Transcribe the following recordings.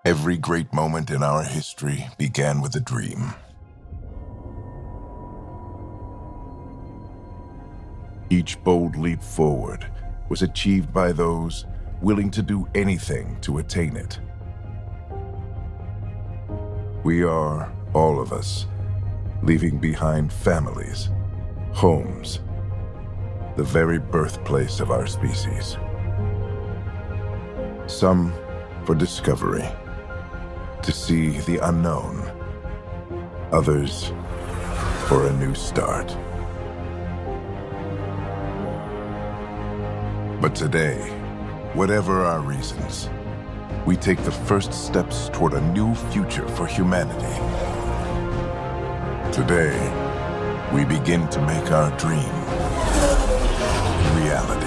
Every great moment in our history began with a dream. Each bold leap forward was achieved by those willing to do anything to attain it. We are, all of us, leaving behind families, homes, the very birthplace of our species. Some for discovery, to see the unknown. Others for a new start. But today, whatever our reasons, we take the first steps toward a new future for humanity. Today, we begin to make our dream reality.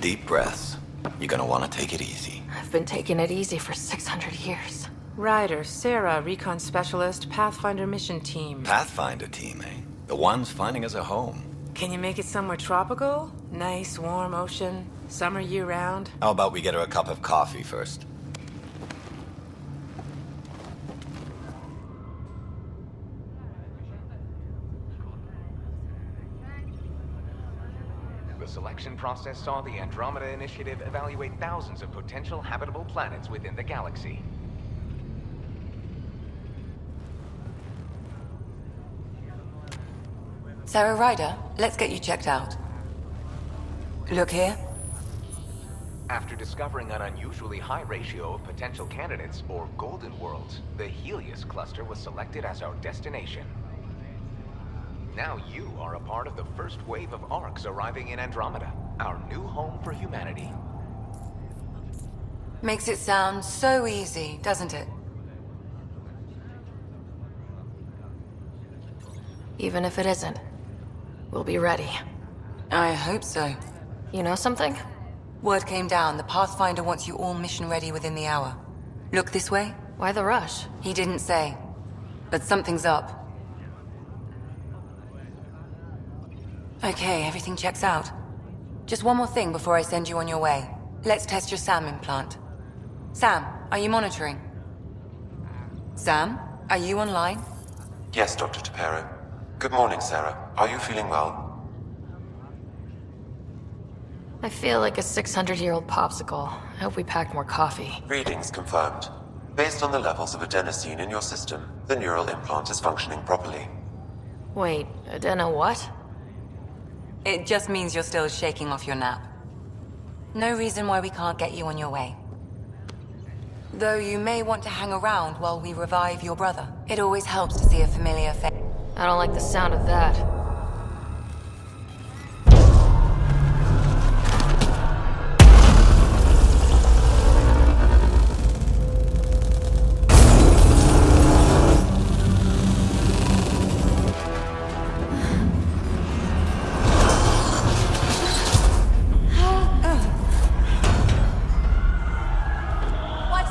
Deep breaths. You're gonna want to take it easy. I've been taking it easy for 600 years. Ryder, Sarah, Recon Specialist, Pathfinder Mission Team. Pathfinder team, eh? The ones finding us a home. Can you make it somewhere tropical? Nice, warm ocean, summer year-round? How about we get her a cup of coffee first? The selection process saw the Andromeda Initiative evaluate thousands of potential habitable planets within the galaxy. Sarah Ryder, let's get you checked out. Look here. After discovering an unusually high ratio of potential candidates, or golden worlds, the Helios cluster was selected as our destination. Now you are a part of the first wave of ARCs arriving in Andromeda, our new home for humanity. Makes it sound so easy, doesn't it? Even if it isn't, we'll be ready. I hope so. You know something? Word came down, the Pathfinder wants you all mission ready within the hour. Look this way? Why the rush? He didn't say, but something's up. Okay, everything checks out. Just one more thing before I send you on your way. Let's test your SAM implant. Sam, are you monitoring? Sam, are you online? Yes, Dr. Tapero. Good morning, Sarah. Are you feeling well? I feel like a 600-year-old popsicle. I hope we packed more coffee. Readings confirmed. Based on the levels of adenosine in your system, the neural implant is functioning properly. Wait, adeno what? It just means you're still shaking off your nap. No reason why we can't get you on your way. Though you may want to hang around while we revive your brother. It always helps to see a familiar face. I don't like the sound of that.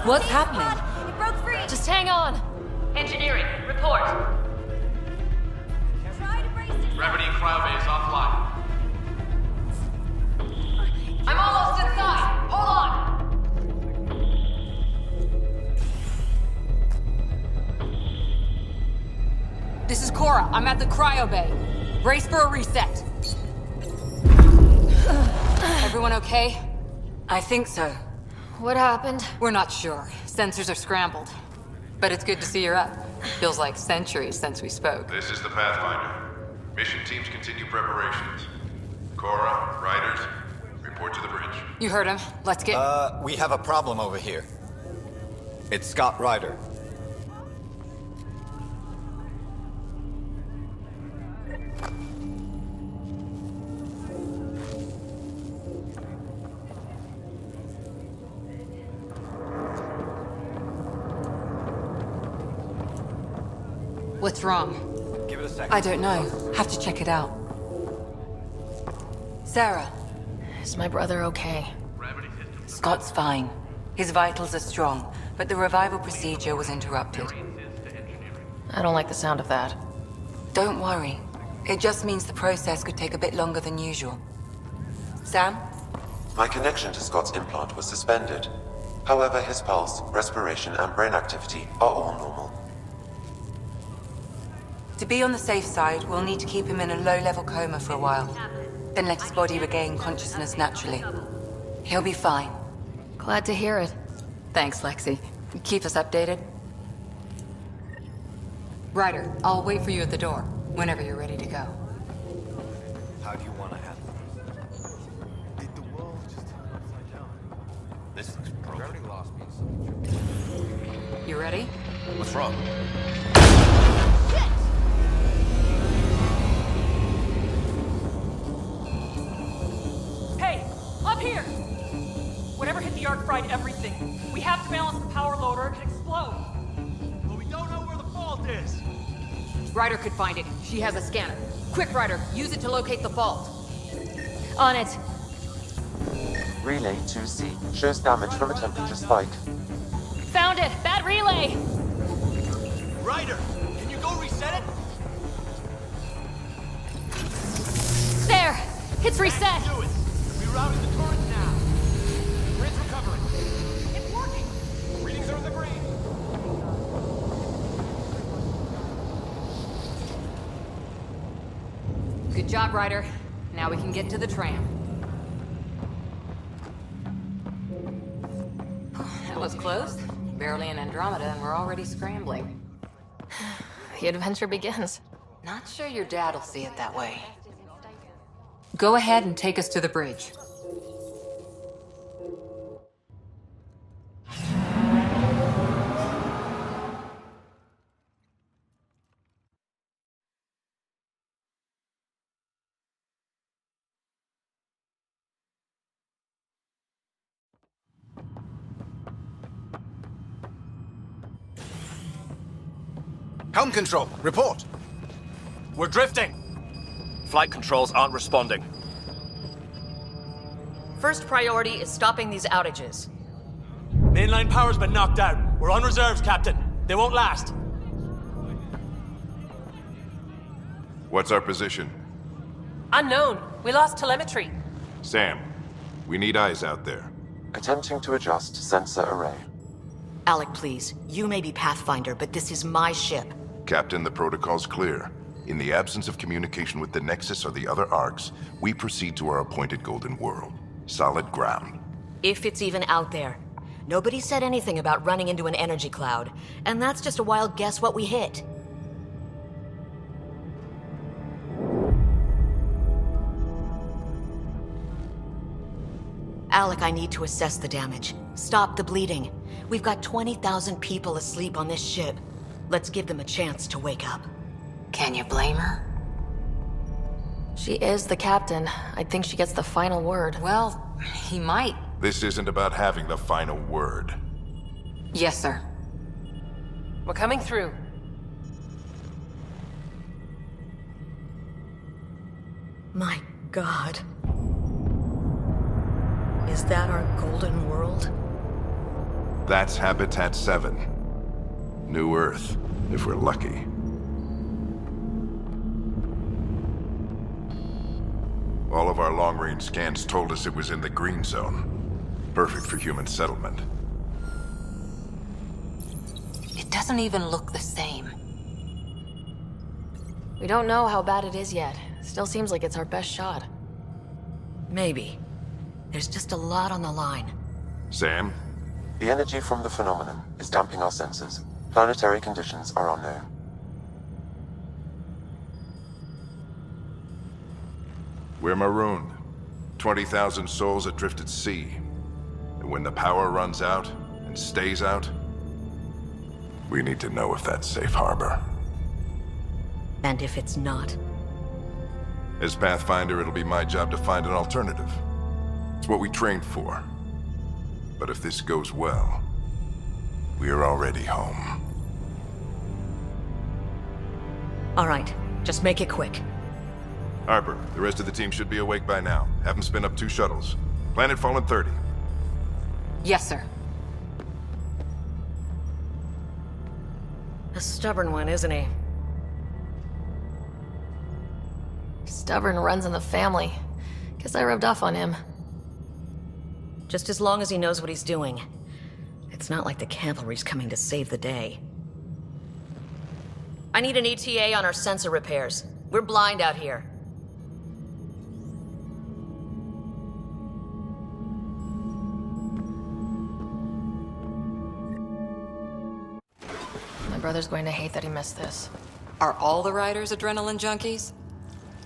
What's happening? It broke free. Just hang on! Engineering, report. Try to brace yourself. Gravity cryobase offline. I'm almost inside! Hold on! This is Cora. I'm at the cryo bay. Brace for a reset. Everyone okay? I think so. What happened? We're not sure. Sensors are scrambled. But it's good to see you're up. Feels like centuries since we spoke. This is the Pathfinder. Mission teams continue preparations. Cora, Riders, report to the bridge. You heard him. Let's get... We have a problem over here. It's Scott Ryder. What's wrong? Give it a second. I don't know. Have to check it out. Sarah. Is my brother okay? Scott's fine. His vitals are strong, but the revival procedure was interrupted. I don't like the sound of that. Don't worry. It just means the process could take a bit longer than usual. Sam? My connection to Scott's implant was suspended. However, his pulse, respiration, and brain activity are all normal. To be on the safe side, we'll need to keep him in a low-level coma for a while. Then let his body regain consciousness naturally. He'll be fine. Glad to hear it. Thanks, Lexi. Keep us updated. Ryder, I'll wait for you at the door, whenever you're ready to go. How do you want to handle this? Did the world just turn upside down? This looks broken. You ready? What's wrong? Hey, up here! Whatever hit the arc fried everything. We have to balance the power load or it could explode. But we don't know where the fault is. Ryder could find it. She has a scanner. Quick, Ryder, use it to locate the fault. On it. Relay 2C shows damage from a temperature spike. Found it! Bad relay! Ryder, can you go reset it? There! It's reset! Do it. Rerouting the current now. Grid's recovering. It's working. Readings are in the green. Good job, Ryder. Now we can get to the tram. That was close. Barely in Andromeda, and we're already scrambling. The adventure begins. Not sure your dad'll see it that way. Go ahead and take us to the bridge. Helm control, report. We're drifting. Flight controls aren't responding. First priority is stopping these outages. Mainline power's been knocked out. We're on reserves, Captain. They won't last. What's our position? Unknown. We lost telemetry. Sam, we need eyes out there. Attempting to adjust sensor array. Alec, please. You may be Pathfinder, but this is my ship. Captain, the protocol's clear. In the absence of communication with the Nexus or the other arcs, we proceed to our appointed Golden World. Solid ground. If it's even out there. Nobody said anything about running into an energy cloud, and that's just a wild guess what we hit. Alec, I need to assess the damage. Stop the bleeding. We've got 20,000 people asleep on this ship. Let's give them a chance to wake up. Can you blame her? She is the captain. I think she gets the final word. Well, he might. This isn't about having the final word. Yes, sir. We're coming through. My God. Is that our golden world? That's Habitat 7. New Earth, if we're lucky. All of our long-range scans told us it was in the green zone. Perfect for human settlement. It doesn't even look the same. We don't know how bad it is yet. Still seems like it's our best shot. Maybe. There's just a lot on the line. Sam? The energy from the phenomenon is damping our senses. Planetary conditions are unknown. We're marooned. 20,000 souls adrift at sea. And when the power runs out, and stays out, we need to know if that's safe harbor. And if it's not? As Pathfinder, it'll be my job to find an alternative. It's what we trained for. But if this goes well, we are already home. All right, just make it quick. Harper, the rest of the team should be awake by now. Have them spin up 2 shuttles. Planet Fallen 30. Yes, sir. A stubborn one, isn't he? Stubborn runs in the family. Guess I rubbed off on him. Just as long as he knows what he's doing. It's not like the cavalry's coming to save the day. I need an ETA on our sensor repairs. We're blind out here. My brother's going to hate that he missed this. Are all the riders adrenaline junkies?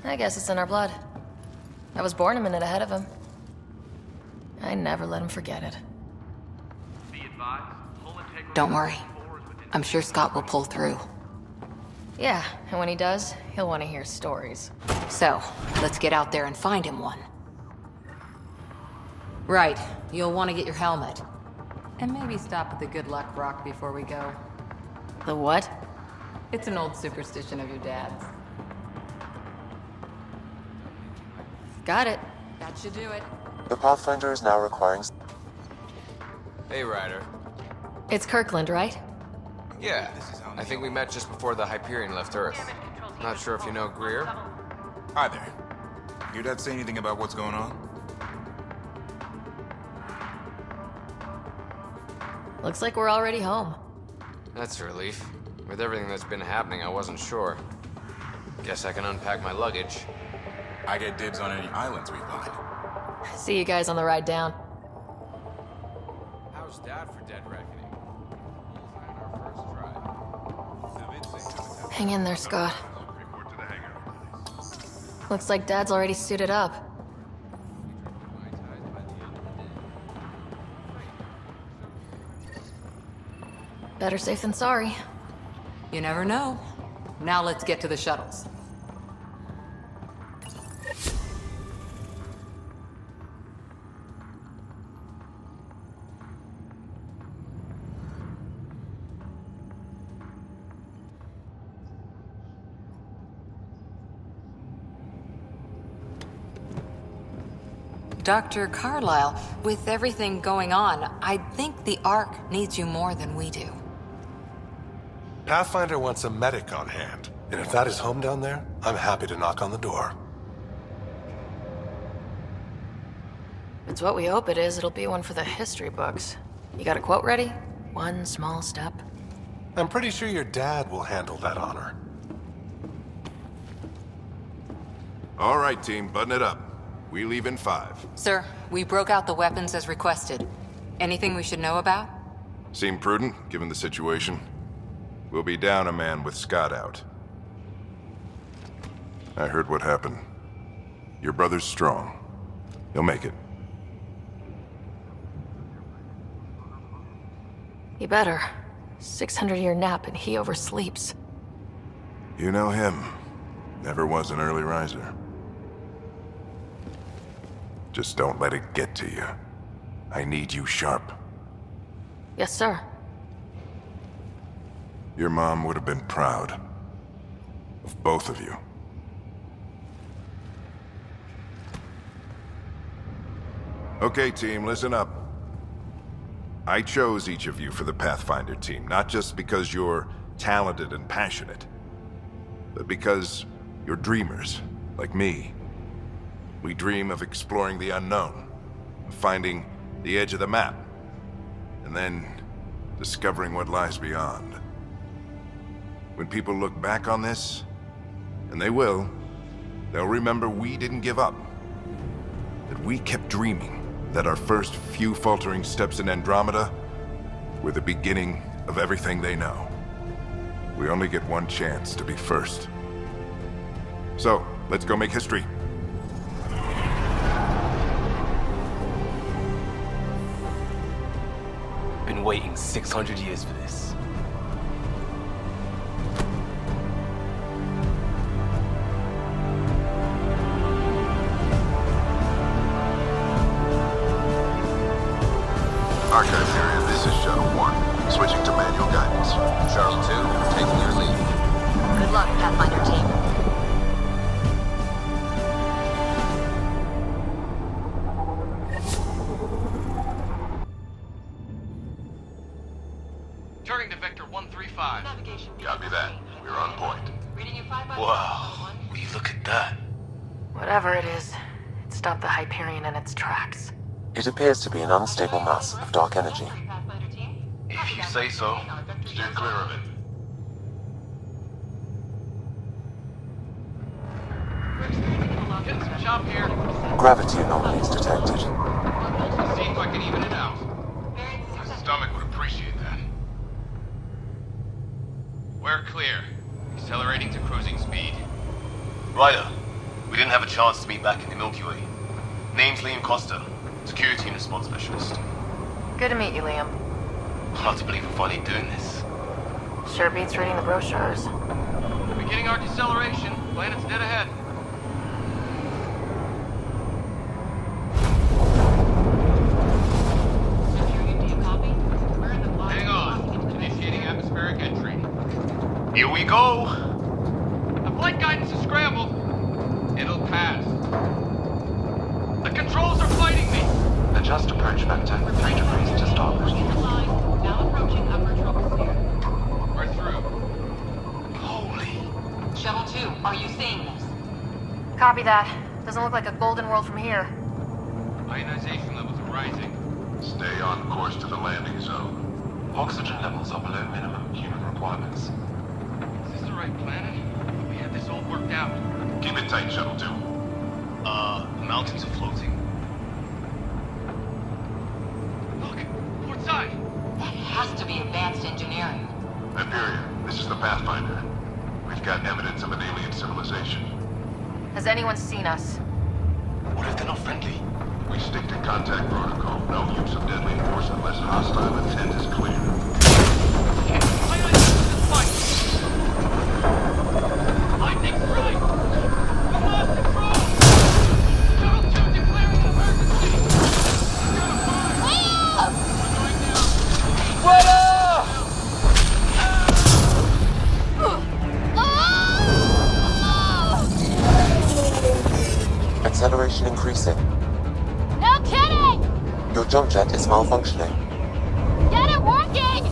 I guess it's in our blood. I was born a minute ahead of him. I never let him forget it. Don't worry. I'm sure Scott will pull through. Yeah, and when he does, he'll want to hear stories. So, let's get out there and find him one. Right. You'll want to get your helmet. And maybe stop at the Good Luck Rock before we go. The what? It's an old superstition of your dad's. Got it. That should do it. The Pathfinder is now requiring... Hey, Ryder. It's Kirkland, right? Yeah, I think we met just before the Hyperion left Earth. Not sure if you know Greer? Hi there. Your dad say anything about what's going on? Looks like we're already home. That's a relief. With everything that's been happening, I wasn't sure. Guess I can unpack my luggage. I get dibs on any islands we find. See you guys on the ride down. How's Dad for Dead Reckoning? Hang in there, Scott. Looks like Dad's already suited up. Better safe than sorry. You never know. Now let's get to the shuttles. Dr. Carlyle, with everything going on, I think the Ark needs you more than we do. Pathfinder wants a medic on hand, and if that is home down there, I'm happy to knock on the door. It's what we hope it is. It'll be one for the history books. You got a quote ready? One small step. I'm pretty sure your dad will handle that honor. All right, team, button it up. We leave in 5. Sir, we broke out the weapons as requested. Anything we should know about? Seem prudent, given the situation. We'll be down a man with Scott out. I heard what happened. Your brother's strong. He'll make it. He better. 600-year nap and he oversleeps. You know him. Never was an early riser. Just don't let it get to you. I need you sharp. Yes, sir. Your mom would have been proud of both of you. Okay, team, listen up. I chose each of you for the Pathfinder team, not just because you're talented and passionate, but because you're dreamers, like me. We dream of exploring the unknown, of finding the edge of the map, and then discovering what lies beyond. When people look back on this, and they will, they'll remember we didn't give up. That we kept dreaming, that our first few faltering steps in Andromeda were the beginning of everything they know. We only get one chance to be first. So, let's go make history. Been waiting 600 years for this. Archive area, this is Shuttle 1. Switching to manual guidance. Shuttle 2, taking your lead. Good luck, Pathfinder team. Turning to Vector 135. Copy that. We're on point. Wow, will you look at that? Whatever it is, it stopped the Hyperion in its tracks. It appears to be an unstable mass of dark energy. If you say so. Steer clear of it. Getting some chop here. Gravity anomalies detected. See if I can even it out. My stomach would appreciate that. We're clear. Accelerating to cruising speed. Ryder, we didn't have a chance to meet back in the Milky Way. Name's Liam Costa, Security and Response Specialist. Good to meet you, Liam. Hard to believe we're finally doing this. Sure beats reading the brochures. Beginning our deceleration. Planet's dead ahead. Hang on. Initiating atmospheric entry. Here we go! The flight guidance is scrambled. It'll pass. The controls are fighting me! Adjust approach vector 3 degrees to starboard. Now approaching upper troposphere. We're through. Holy... Shuttle 2, are you seeing this? Copy that. Doesn't look like a golden world from here. Ionization levels are rising. Stay on course to the landing zone. Oxygen levels are below minimum human requirements. Is this the right planet? We had this all worked out. Keep it tight, Shuttle 2. The mountains are floating. Look, port side. That has to be advanced engineering. Hyperion, this is the Pathfinder. We've got evidence of an alien civilization. Has anyone seen us? What if they're not friendly? We stick to contact protocol. No use of deadly force unless hostile intent is clear. Okay, ionization is fight. Lightning's right. We lost control. Shuttle 2 declaring emergency. We're going down. Acceleration increasing. No kidding! Your jump jet is malfunctioning. Get it working!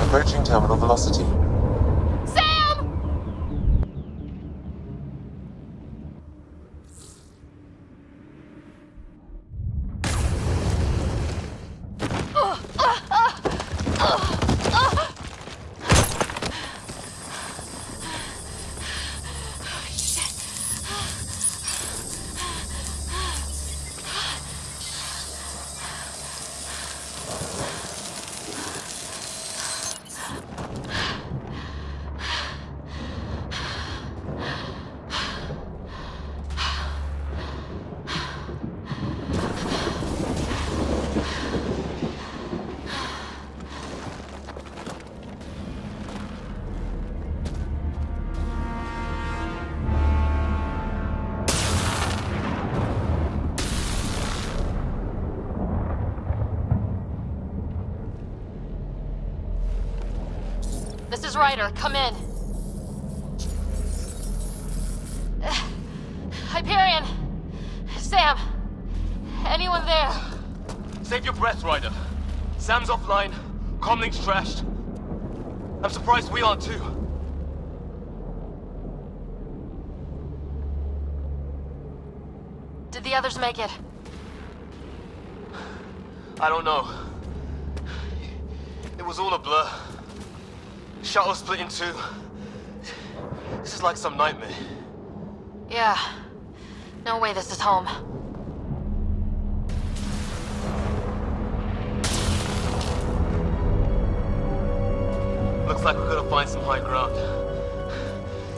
Approaching terminal velocity. Sam! This is Ryder. Come in. Hyperion! Sam! Anyone there? Save your breath, Ryder. Sam's offline. Comlink's trashed. I'm surprised we aren't too. Did the others make it? I don't know. It was all a blur. Shuttle split in two. This is like some nightmare. Yeah. No way this is home. Looks like we've got to find some high ground.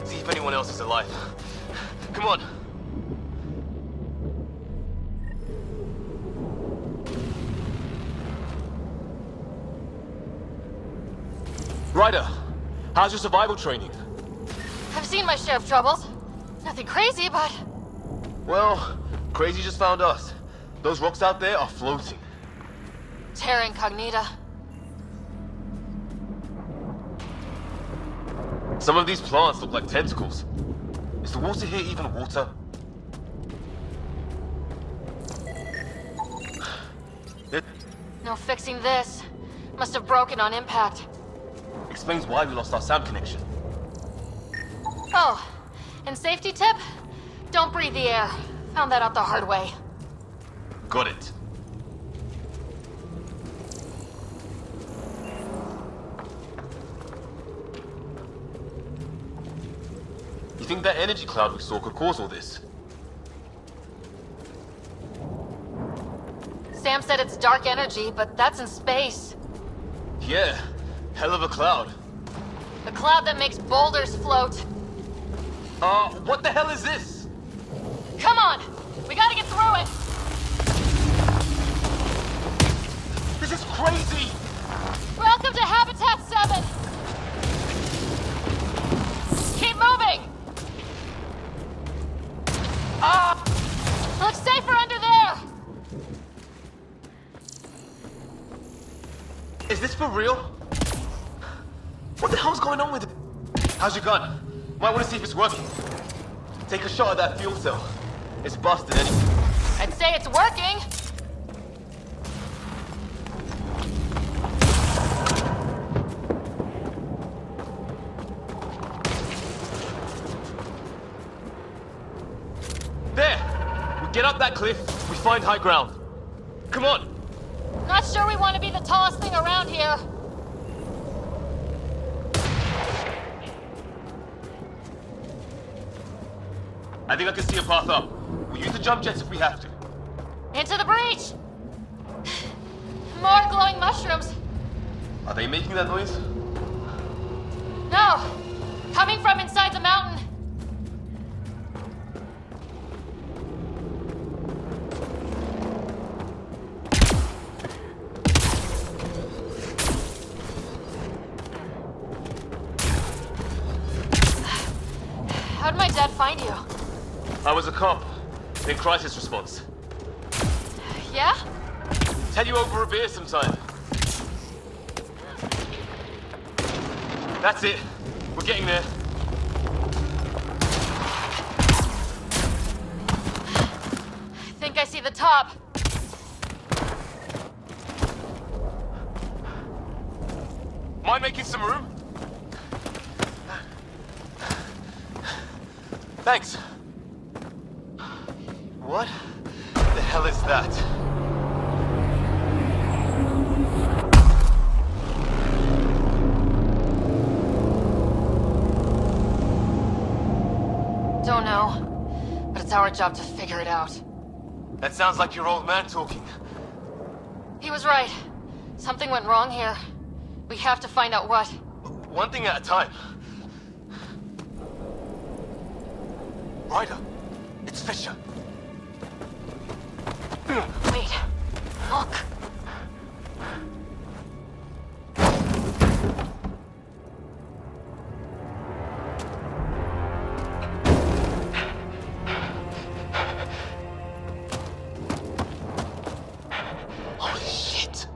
See if anyone else is alive. Come on. Ryder, how's your survival training? I've seen my share of troubles. Nothing crazy, but... Well, crazy just found us. Those rocks out there are floating. Terra Incognita. Some of these plants look like tentacles. Is the water here even water? No fixing this. Must have broken on impact. Explains why we lost our SAM connection. Oh, and safety tip? Don't breathe the air. Found that out the hard way. Got it. You think that energy cloud we saw could cause all this? Sam said it's dark energy, but that's in space. Yeah, hell of a cloud. A cloud that makes boulders float. What the hell is this? Come on! We gotta get through it! This is crazy! Welcome to Habitat 7! Keep moving! Looks safer under there! Is this for real? What the hell's going on with it? How's your gun? Might want to see if it's working. Take a shot at that fuel cell. It's busted anyway. I'd say it's working! There! We get up that cliff, we find high ground. Come on! Not sure we want to be the tallest thing around here. I think I can see a path up. We'll use the jump jets if we have to. Into the breach! More glowing mushrooms. Are they making that noise? No! Coming from inside the mountain. How'd my dad find you? I was a cop in crisis response. Yeah? Tell you over a beer sometime. That's it. We're getting there. Think I see the top. Mind making some room? Thanks. What the hell is that? Don't know, but it's our job to figure it out. That sounds like your old man talking. He was right. Something went wrong here. We have to find out what. One thing at a time. Ryder, it's Fisher. Wait, look. Holy shit.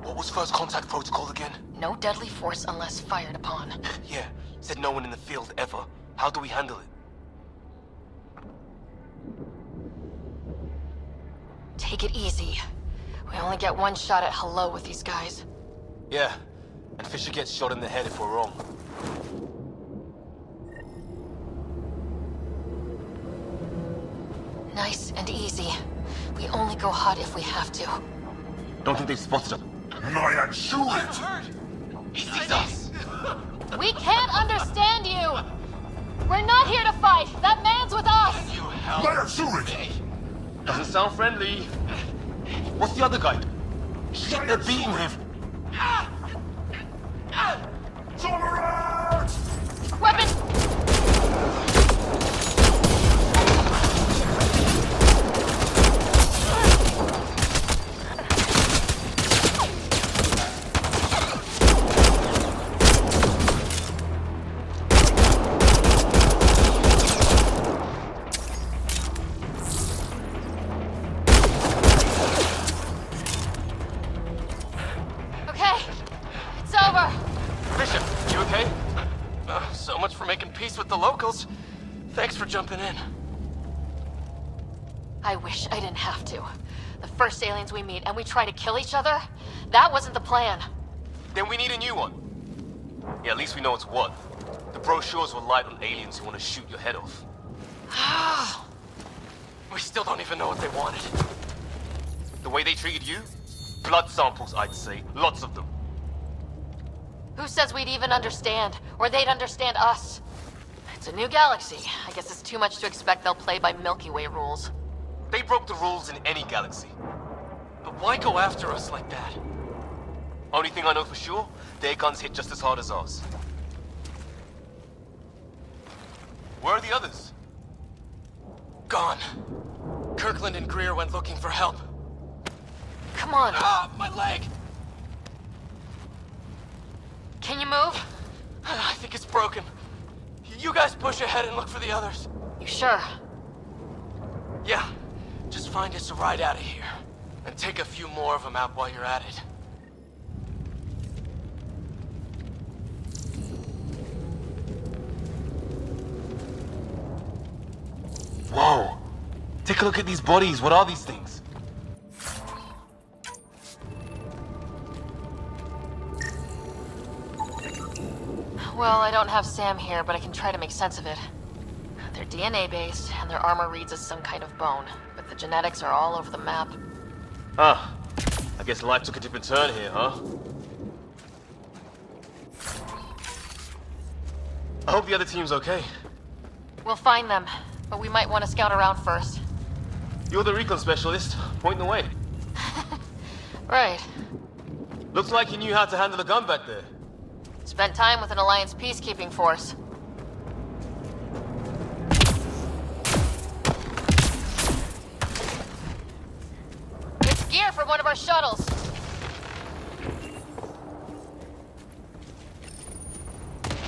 What What's first contact protocol again? No deadly force unless fired upon. Yeah, said no one in the field ever. How do we handle it? Take it easy. We only get one shot at hello with these guys. Yeah, and Fisher gets shot in the head if we're wrong. Nice and easy. We only go hot if we have to. Don't think they've spotted us. Nyan, shoot it! He sees us! We can't understand you! We're not here to fight! That man's with us! Nyan, shoot it! Doesn't sound friendly. What's the other guy? Shit, they're beating him! Weapon! Okay, it's over. Fisher, you okay? So much for making peace with the locals. Thanks for jumping in. I wish I didn't have to. The first aliens we meet and we try to kill each other? That wasn't the plan. Then we need a new one. Yeah, at least we know it's what. The brochures were light on aliens who want to shoot your head off. We still don't even know what they wanted. The way they treated you? Blood samples, I'd say. Lots of them. Who says we'd even understand? Or they'd understand us? It's a new galaxy. I guess it's too much to expect they'll play by Milky Way rules. They broke the rules in any galaxy. But why go after us like that? Only thing I know for sure, their guns hit just as hard as ours. Where are the others? Gone. Kirkland and Greer went looking for help. Come on. My leg! Can you move? I think it's broken. You guys push ahead and look for the others. You sure? Yeah. Just find us a ride out of here. And take a few more of them out while you're at it. Whoa! Take a look at these bodies. What are these things? Well, I don't have Sam here, but I can try to make sense of it. They're DNA-based, and their armor reads as some kind of bone, but the genetics are all over the map. Ah, I guess life took a different turn here, huh? I hope the other team's okay. We'll find them, but we might want to scout around first. You're the recon specialist. Point the way. Right. Looks like you knew how to handle a gun back there. Spent time with an Alliance peacekeeping force. It's gear from one of our shuttles.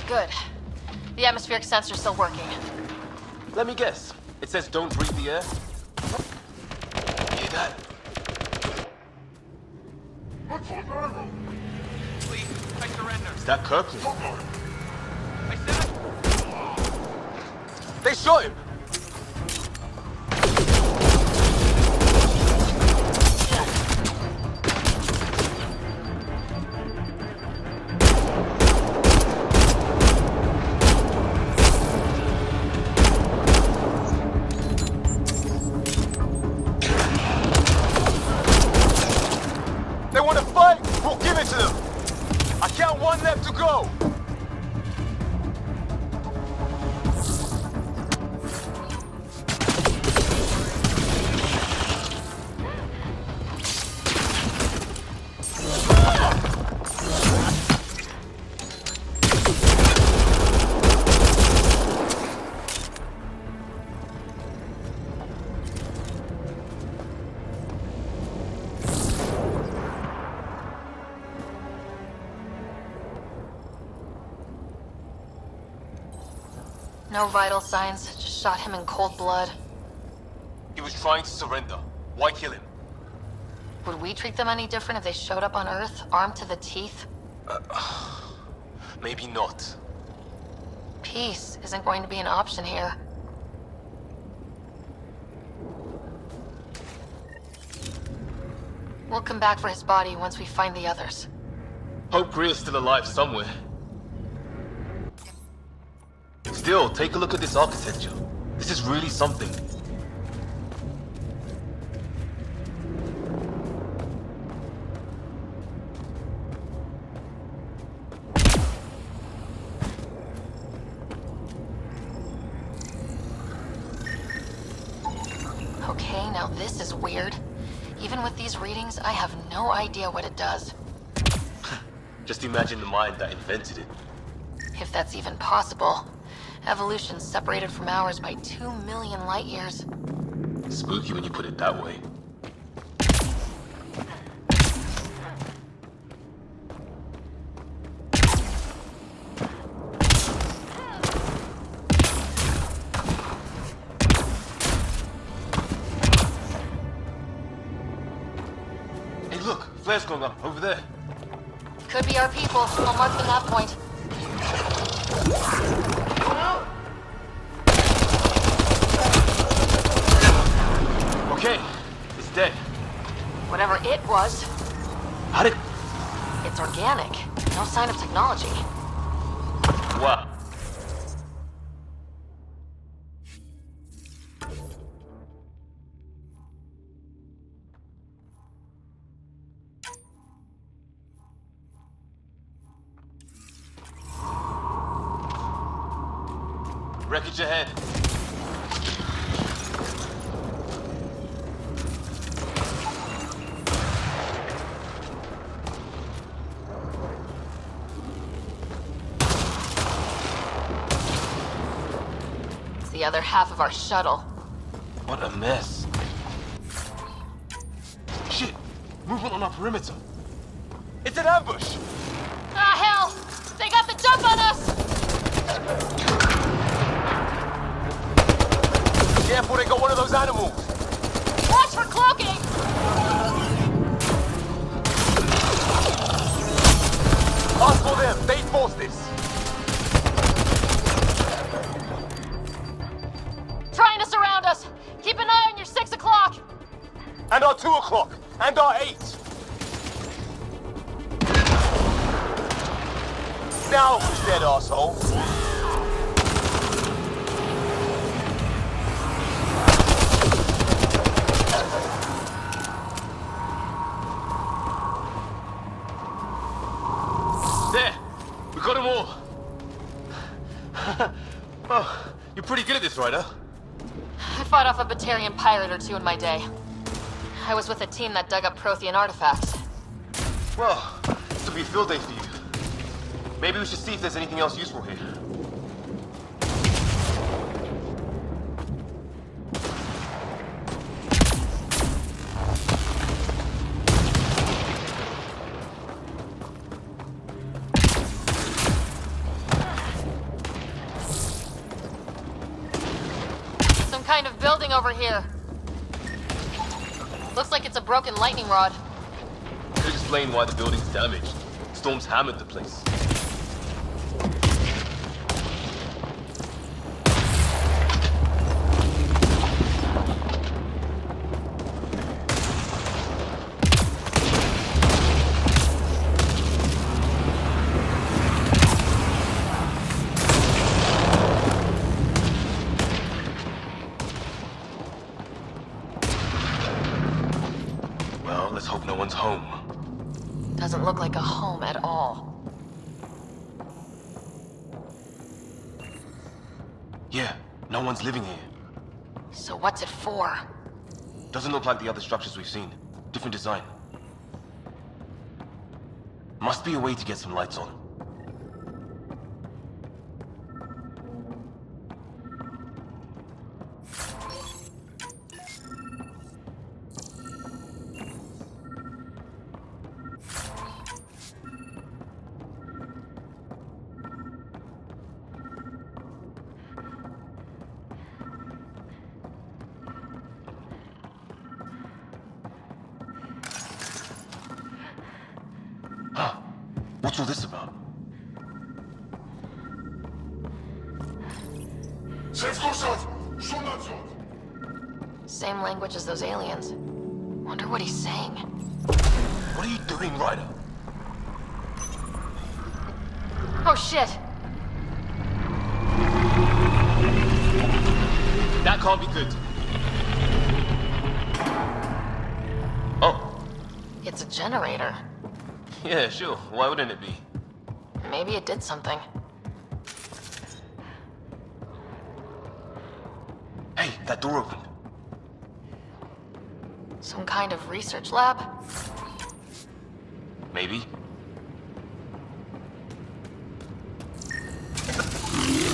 Good. The atmospheric sensor's still working. Let me guess. It says don't breathe the air? Hear that? Please, I surrender. Is that Kirkland? I said They shot him! They want to fight? We'll give it to them! I count one left to go! No vital signs, just shot him in cold blood. He was trying to surrender. Why kill him? Would we treat them any different if they showed up on Earth, armed to the teeth? Maybe not. Peace isn't going to be an option here. We'll come back for his body once we find the others. Hope Greer's still alive somewhere. Still, take a look at this architecture. This is really something. Okay, now this is weird. Even with these readings, I have no idea what it does. Just imagine the mind that invented it. If that's even possible. Evolution's separated from ours by 2 million light years. Spooky when you put it that way. Hey look, flare's going up, over there. Could be our people. I'll mark the nav point. Okay, it's dead. Whatever it was. How did... It's organic. No sign of technology. Wow. Wreckage ahead. It's the other half of our shuttle. What a mess. Shit! Movement on our perimeter. It's an ambush! Ah, hell! They got the jump on us! Careful, they got one of those animals! Watch for cloaking! Ask for them, they forced this! Trying to surround us! Keep an eye on your 6 o'clock! And our 2 o'clock! And our 8! Now who's dead, asshole? There! We got them all! Oh, you're pretty good at this, Ryder. I fought off a Batarian pirate or two in my day. I was with a team that dug up Prothean artifacts. Well, this will be a field day for you. Maybe we should see if there's anything else useful here. Some kind of building over here. Looks like it's a broken lightning rod. Could explain why the building's damaged. Storms hammered the place. Well, let's hope no one's home. Doesn't look like a home at all. Yeah, no one's living here. So what's it for? Doesn't look like the other structures we've seen. Different design. Must be a way to get some lights on. What's all this about? Same language as those aliens. Wonder what he's saying. What are you doing, Ryder? Oh shit! That can't be good. Oh. It's a generator. Yeah, sure. Why wouldn't it be? Maybe it did something. Hey, that door opened. Some kind of research lab? Maybe.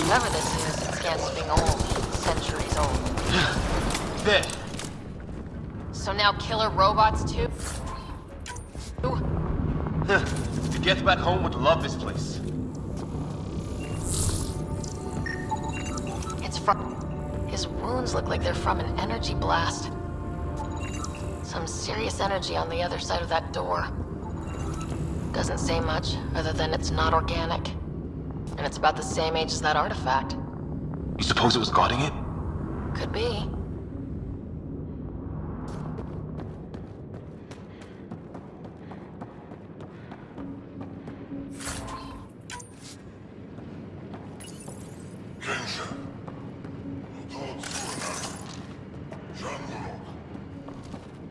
Whatever this is, it's got to be old. Centuries old. There. So now killer robots too? To get back home would love this place. It's from... His wounds look like they're from an energy blast. Some serious energy on the other side of that door. Doesn't say much, other than it's not organic. And it's about the same age as that artifact. You suppose it was guarding it? Could be.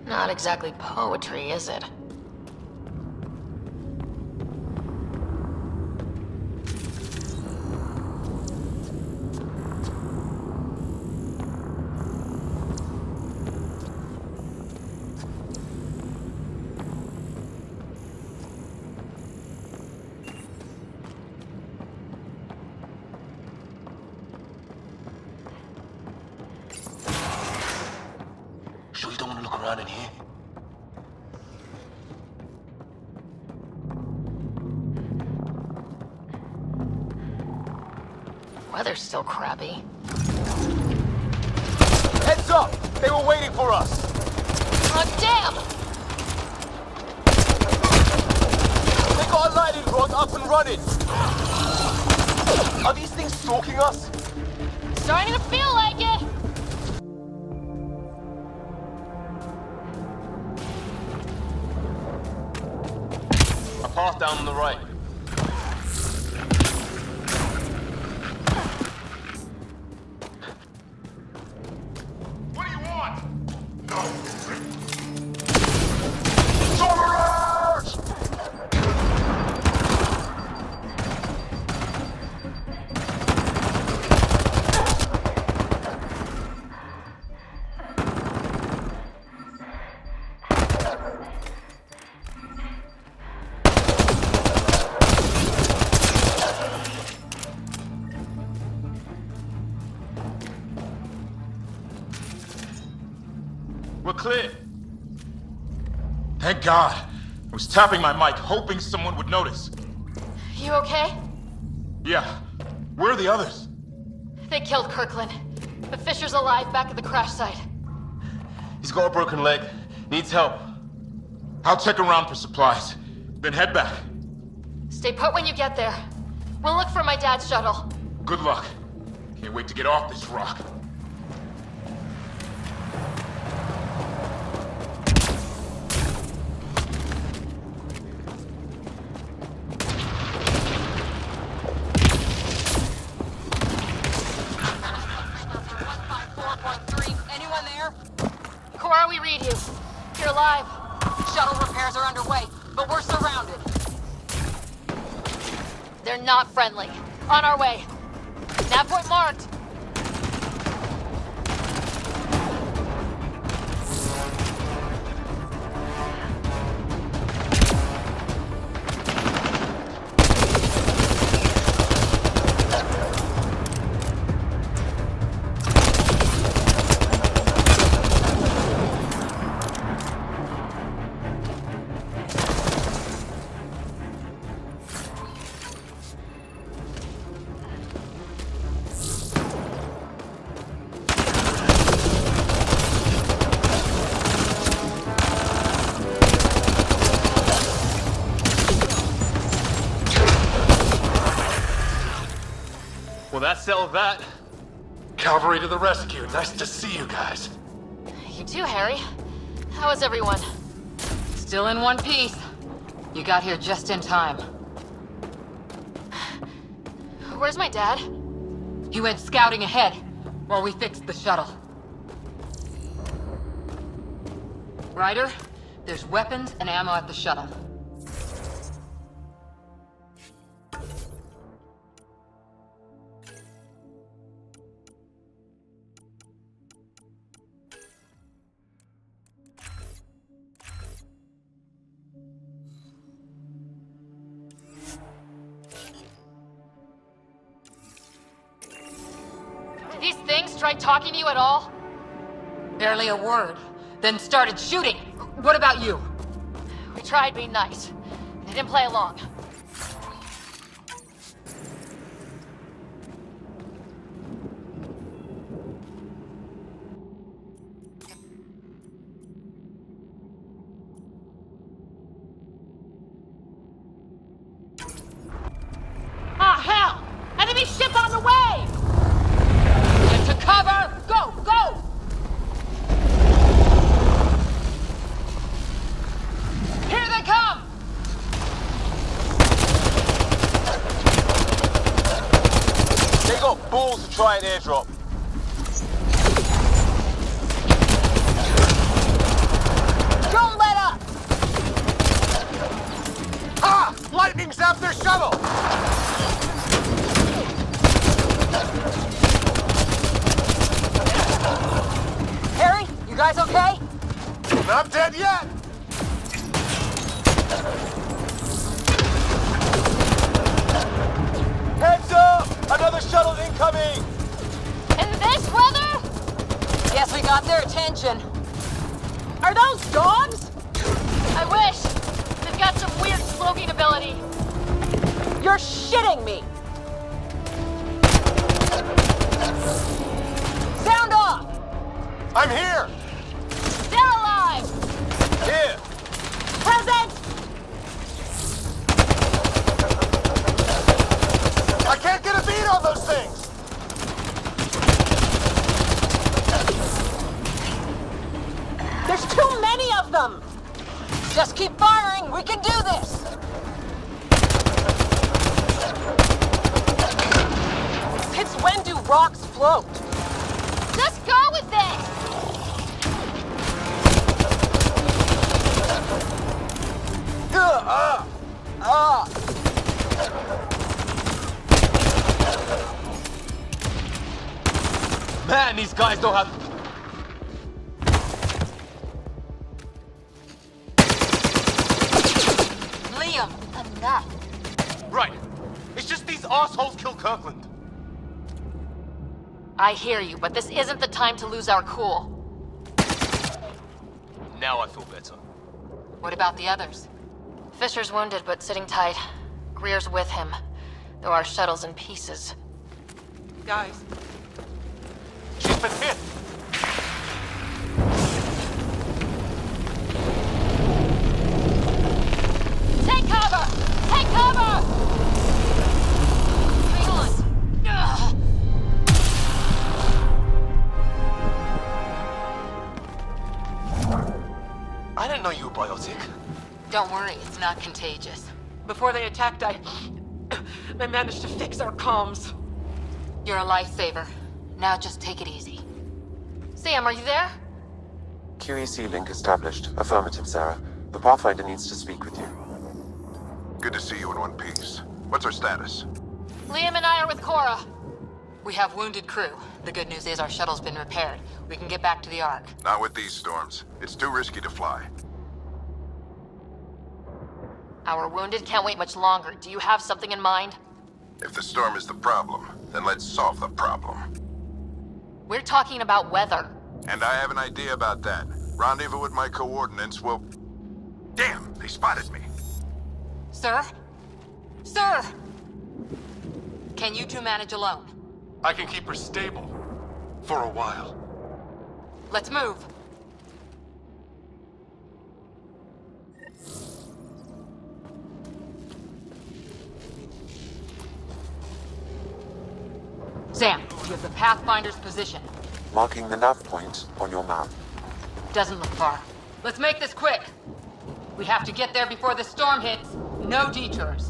Not exactly poetry, is it? Sure you don't want to look around in here? Weather's still crappy. Heads up! They were waiting for us! Oh, damn! They got a lightning rod up and running! Are these things stalking us? Starting to feel like it! A path down on the right. What do you want? We're clear. Thank God. I was tapping my mic, hoping someone would notice. You okay? Yeah. Where are the others? They killed Kirkland. But Fisher's alive back at the crash site. He's got a broken leg. Needs help. I'll check around for supplies, then head back. Stay put when you get there. We'll look for my dad's shuttle. Good luck. Can't wait to get off this rock. Anyone there? Cora, we read you. You're alive. Shuttle repairs are underway, but we're surrounded. They're not friendly. On our way. Nav point marked. Well, that settled that. Cavalry to the rescue. Nice to see you guys. You too, Harry. How is everyone? Still in one piece. You got here just in time. Where's my dad? He went scouting ahead while we fixed the shuttle. Ryder, there's weapons and ammo at the shuttle. Did these things try talking to you at all? Barely a word, then started shooting. What about you? We tried being nice. They didn't play along. Ah, hell! Enemy ship on the way! Get to cover! Go, go! Here they come! They got balls to try an airdrop. Don't let up! Ah! Lightning zapped their shuttle! Harry, you guys okay? Not dead yet! Heads up! Another shuttle incoming! In this weather? Guess we got their attention. Are those dogs? I wish. They've got some weird cloaking ability. You're shitting me! Sound off! I'm here! They're alive! Here! Present! I can't get a beat on those things! There's too many of them! Just keep firing. We can do this. Since when do rocks float? Just go with it! Man, these guys don't have... Liam, enough. Right. It's just these assholes killed Kirkland. I hear you, but this isn't the time to lose our cool. Now I feel better. What about the others? Fisher's wounded, but sitting tight. Greer's with him, though our shuttle's in pieces. Guys, She's been hit! Take cover! Take cover! Hang on. Ugh. I didn't know you were biotic. Don't worry, it's not contagious. before they attacked, I managed to fix our comms. You're a lifesaver. Now just take it easy. Sam, are you there? QEC link established. Affirmative, Sarah. The Pathfinder needs to speak with you. Good to see you in one piece. What's our status? Liam and I are with Cora. We have wounded crew. The good news is our shuttle's been repaired. We can get back to the Ark. Not with these storms. It's too risky to fly. Our wounded can't wait much longer. Do you have something in mind? If the storm is the problem, then let's solve the problem. We're talking about weather. And I have an idea about that. Rendezvous with my coordinates will... Damn, they spotted me. Sir? Sir! Can you two manage alone? I can keep her stable. For a while. Let's move. Sam, you have the Pathfinder's position. Marking the nav point on your map. Doesn't look far. Let's make this quick. We have to get there before the storm hits. No detours.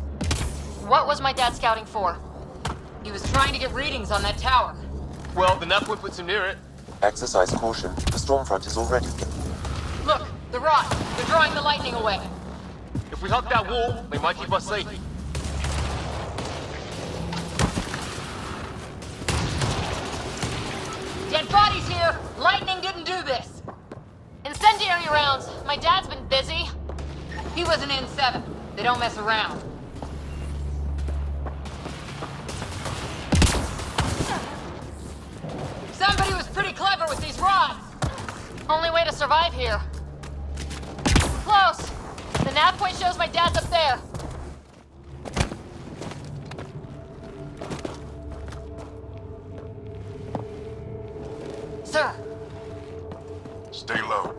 What was my dad scouting for? He was trying to get readings on that tower. Well, the nav point puts him near it. Exercise caution. The storm front is already. Look, the rods. They're drawing the lightning away. If we hug that wall, they might keep us safe. Dead bodies here! Lightning didn't do this! Incendiary rounds. My dad's been busy. He was an N7. They don't mess around. Somebody was pretty clever with these rods! Only way to survive here. Close. The nav point shows my dad's up there. Sir! Stay low.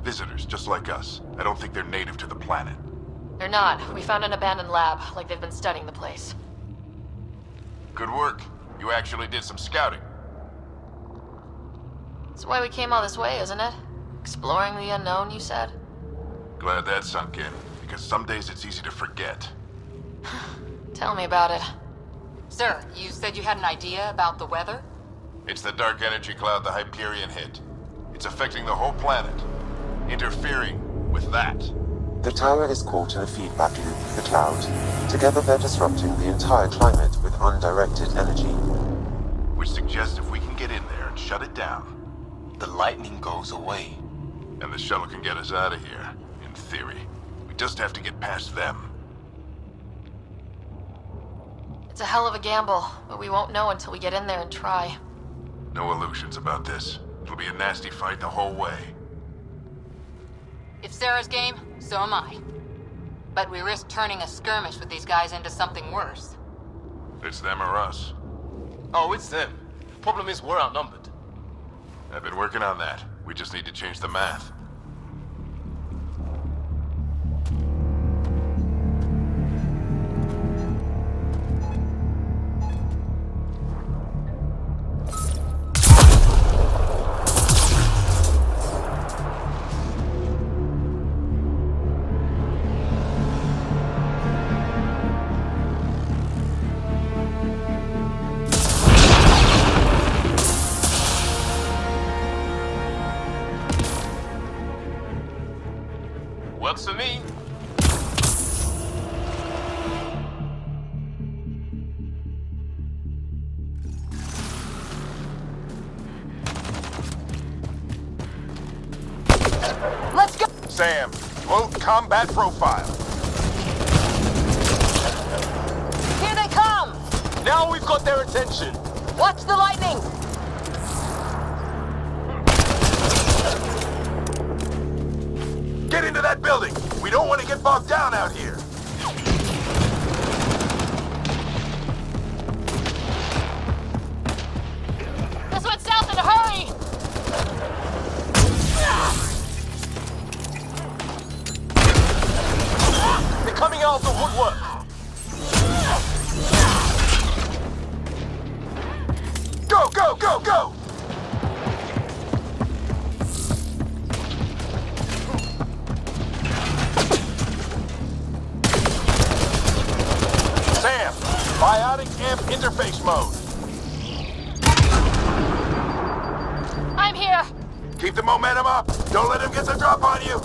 Visitors, just like us. I don't think they're native to the planet. They're not. We found an abandoned lab, like they've been studying the place. Good work. You actually did some scouting. That's why we came all this way, isn't it? Exploring the unknown, you said? Glad that sunk in, because some days it's easy to forget. Tell me about it. Sir, you said you had an idea about the weather? It's the dark energy cloud the Hyperion hit. It's affecting the whole planet. Interfering with that. The tower is caught in a feedback loop with the cloud. Together they're disrupting the entire climate with undirected energy. Which suggests if we can get in there and shut it down, the lightning goes away. And the shuttle can get us out of here, in theory. We just have to get past them. It's a hell of a gamble, but we won't know until we get in there and try. No illusions about this. It'll be a nasty fight the whole way. If Sarah's game, so am I. But we risk turning a skirmish with these guys into something worse. It's them or us. Oh, it's them. Problem is, we're outnumbered. I've been working on that. We just need to change the math. Works for me. Let's go! Sam, load combat profile. Here they come! Now we've got their attention. Watch the lightning! Get into that building! We don't want to get bogged down out here! This went south in a hurry! They're coming out of the woodwork. Go, go, go, go! Sam, biotic amp interface mode. I'm here! Keep the momentum up. Don't let him get the drop on you.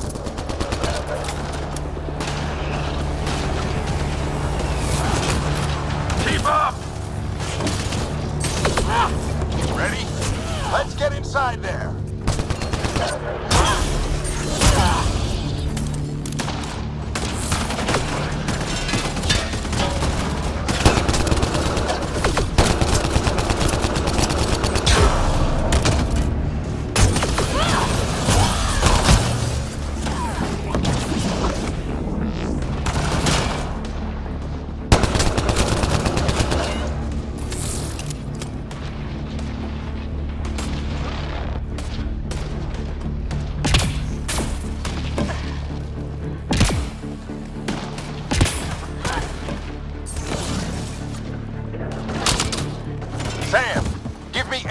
Keep up. Ready? Let's get inside there.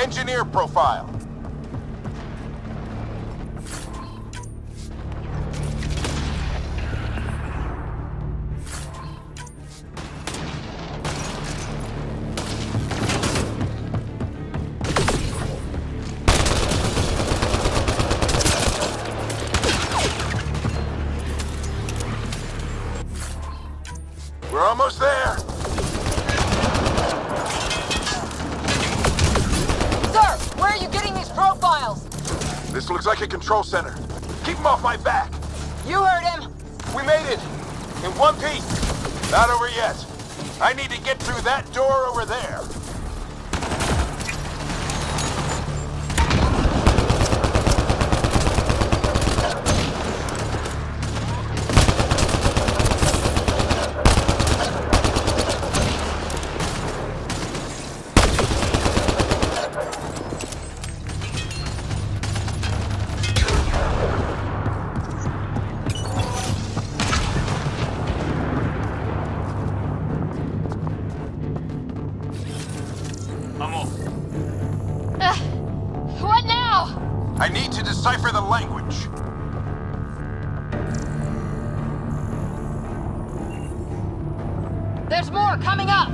Engineer profile. We're almost there! Sir, where are you getting these profiles? This looks like a control center. Keep him off my back! You heard him! We made it! In one piece! Not over yet. I need to get through that door over there. What now? I need to decipher the language. There's more coming up.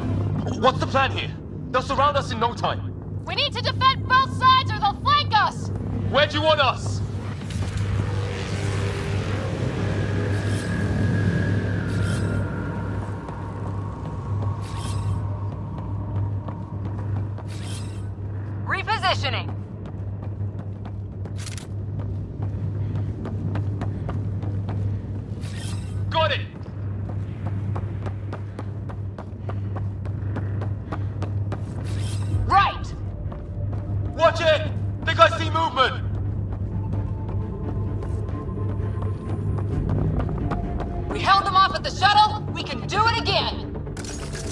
What's the plan here? They'll surround us in no time. We need to defend both sides or they'll flank us. Where do you want us? Repositioning. Got it! Right. Watch it! Think I see movement! We held them off at the shuttle. We can do it again.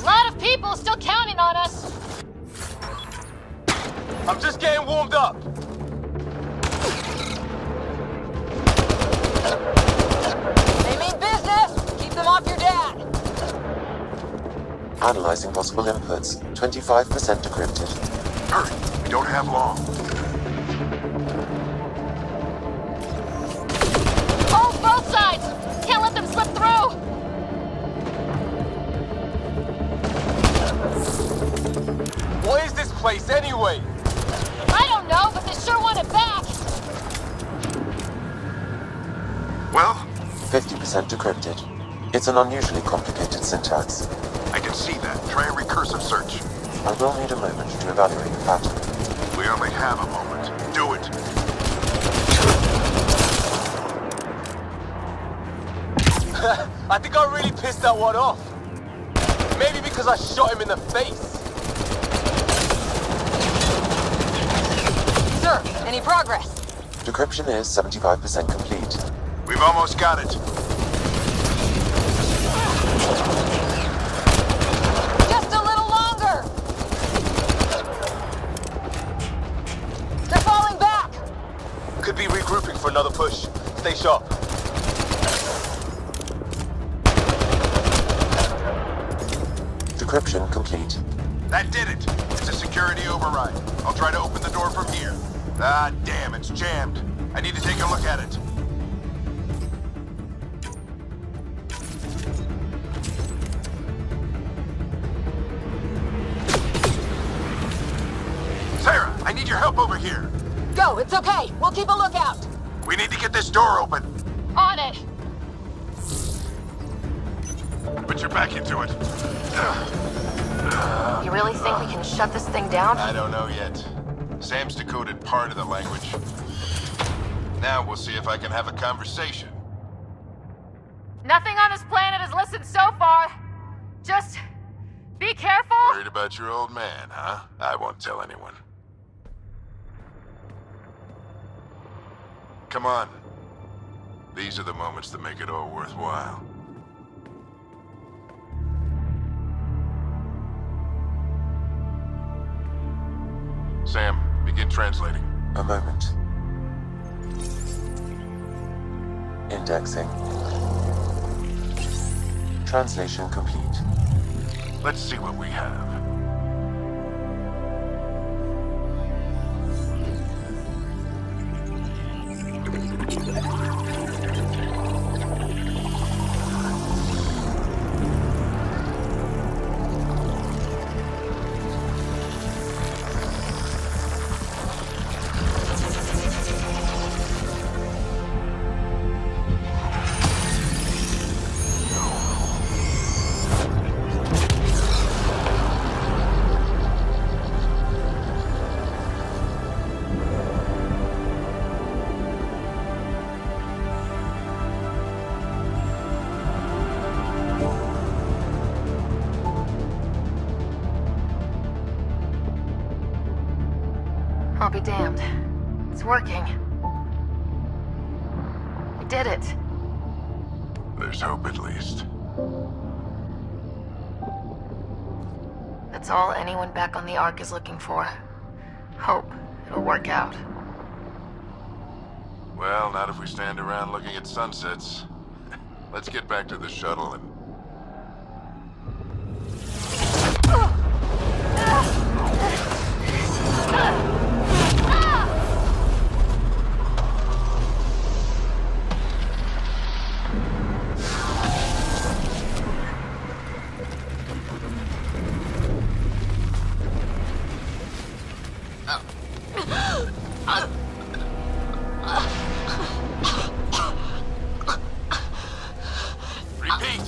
A lot of people still counting on us. I'm just getting warmed up! They mean business! Keep them off your dad! Analyzing possible inputs. 25% decrypted. Hurry, we don't have long. Hold both sides. Can't let them slip through. What is this place anyway? I don't know, but they sure want it back. Well? 50% decrypted. It's an unusually complicated syntax. I can see that. Try a recursive search. I will need a moment to evaluate the pattern. We only have a moment. Do it. I think I really pissed that one off. Maybe because I shot him in the face. Sir, any progress? Decryption is 75% complete. We've almost got it. Just a little longer! They're falling back! Could be regrouping for another push. Stay sharp. Decryption complete. That did it. It's a security override. I'll try to open the door from here. Ah, damn, it's jammed. I need to take a look at it. Sarah, I need your help over here. Go, it's okay. We'll keep a lookout. We need to get this door open. On it. Put your back into it. You really think we can shut this thing down? I don't know yet. Sam's decoded part of the language. Now we'll see if I can have a conversation. Nothing on this planet has listened so far. Just be careful. Worried about your old man, huh? I won't tell anyone. Come on. These are the moments that make it all worthwhile. Sam, begin translating. A moment. Indexing. Translation complete. Let's see what we have. be damned. It's working. We did it. There's hope at least. That's all anyone back on the Ark is looking for. Hope it'll work out. Well, not if we stand around looking at sunsets. Let's get back to the shuttle and... Repeat,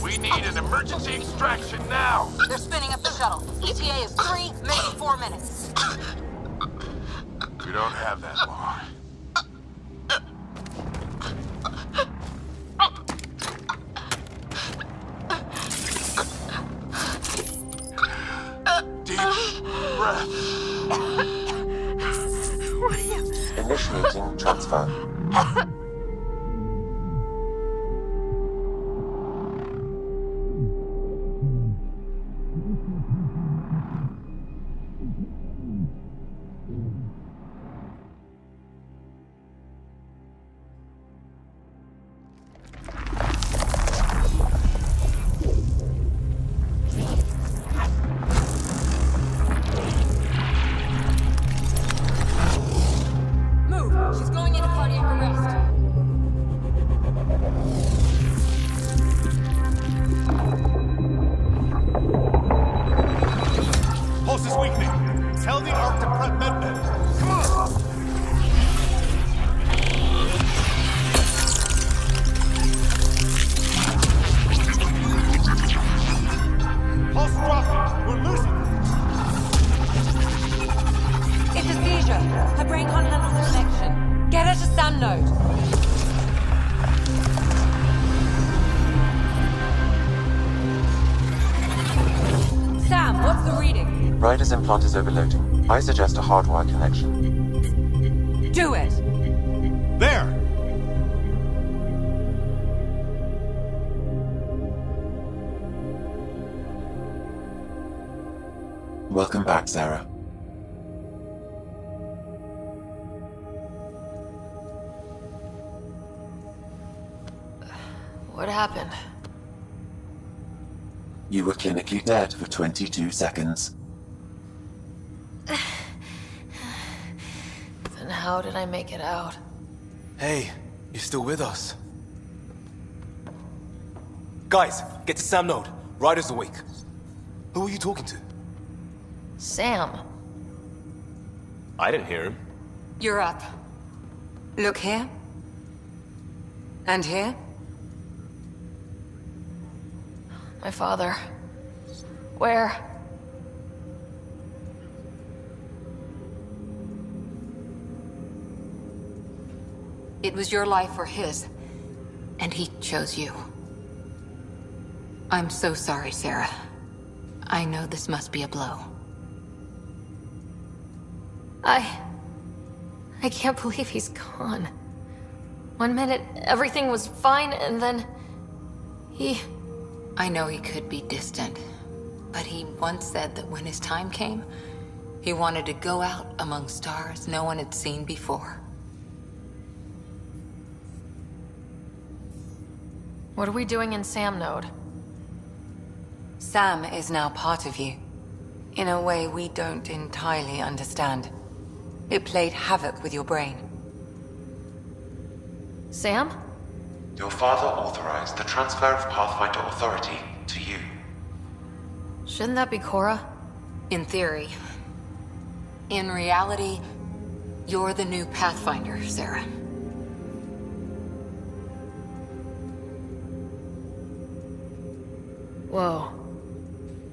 we need an emergency extraction now! They're spinning up the shuttle. ETA is 3, maybe 4 minutes. We don't have that long. Deep breath. What are you... Initiating transfer. Move! She's going into cardiac arrest. Pulse is weakening. Tell the Ark to prep medbed. Come on! Pulse dropping. We're losing it. It's a seizure. Her brain can't handle the connection. Get her to Sam node. Sam, what's the reading? Ryder's implant is overloading. I suggest a hardwire connection. Do it! There! Welcome back, Sarah. What happened? You were clinically dead for 22 seconds. Then how did I make it out? Hey, you're still with us. Guys, get to Sam node. Ryder's awake. Who are you talking to? Sam. I didn't hear him. You're up. Look here. And here. My father. Where? It was your life or his, and he chose you. I'm so sorry, Sarah. I know this must be a blow. I can't believe he's gone. 1 minute, everything was fine, and then... I know he could be distant, but he once said that when his time came, he wanted to go out among stars no one had seen before. What are we doing in Sam node? Sam is now part of you, in a way we don't entirely understand. It played havoc with your brain. Sam? Your father authorized the transfer of Pathfinder authority to you. Shouldn't that be Cora? In theory. In reality, you're the new Pathfinder, Sarah. Whoa.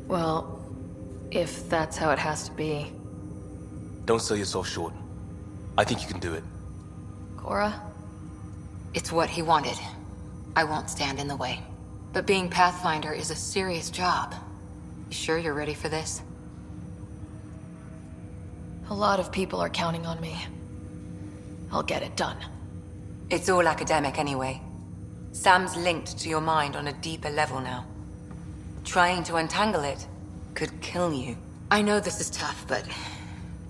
Well, if that's how it has to be. Don't sell yourself short. I think you can do it. Cora? It's what he wanted. I won't stand in the way. But being Pathfinder is a serious job. You sure you're ready for this? A lot of people are counting on me. I'll get it done. It's all academic anyway. Sam's linked to your mind on a deeper level now. Trying to untangle it could kill you. I know this is tough, but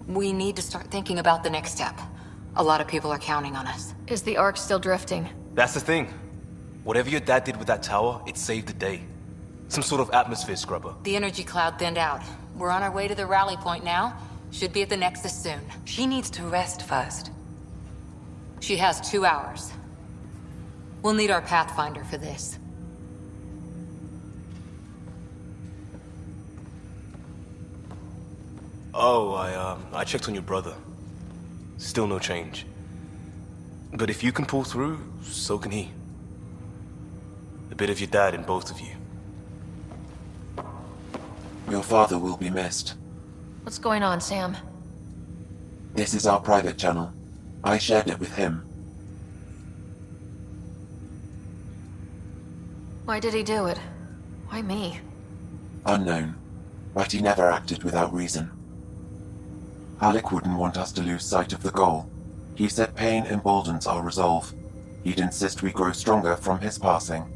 we need to start thinking about the next step. A lot of people are counting on us. Is the Ark still drifting? That's the thing. Whatever your dad did with that tower, it saved the day. Some sort of atmosphere scrubber. The energy cloud thinned out. We're on our way to the rally point now. Should be at the Nexus soon. She needs to rest first. She has 2 hours. We'll need our Pathfinder for this. Oh, I checked on your brother. Still no change. But if you can pull through, so can he. A bit of your dad in both of you. Your father will be missed. What's going on, Sam? This is our private channel. I shared it with him. Why did he do it? Why me? Unknown, but he never acted without reason. Alec wouldn't want us to lose sight of the goal. He said pain emboldens our resolve. He'd insist we grow stronger from his passing.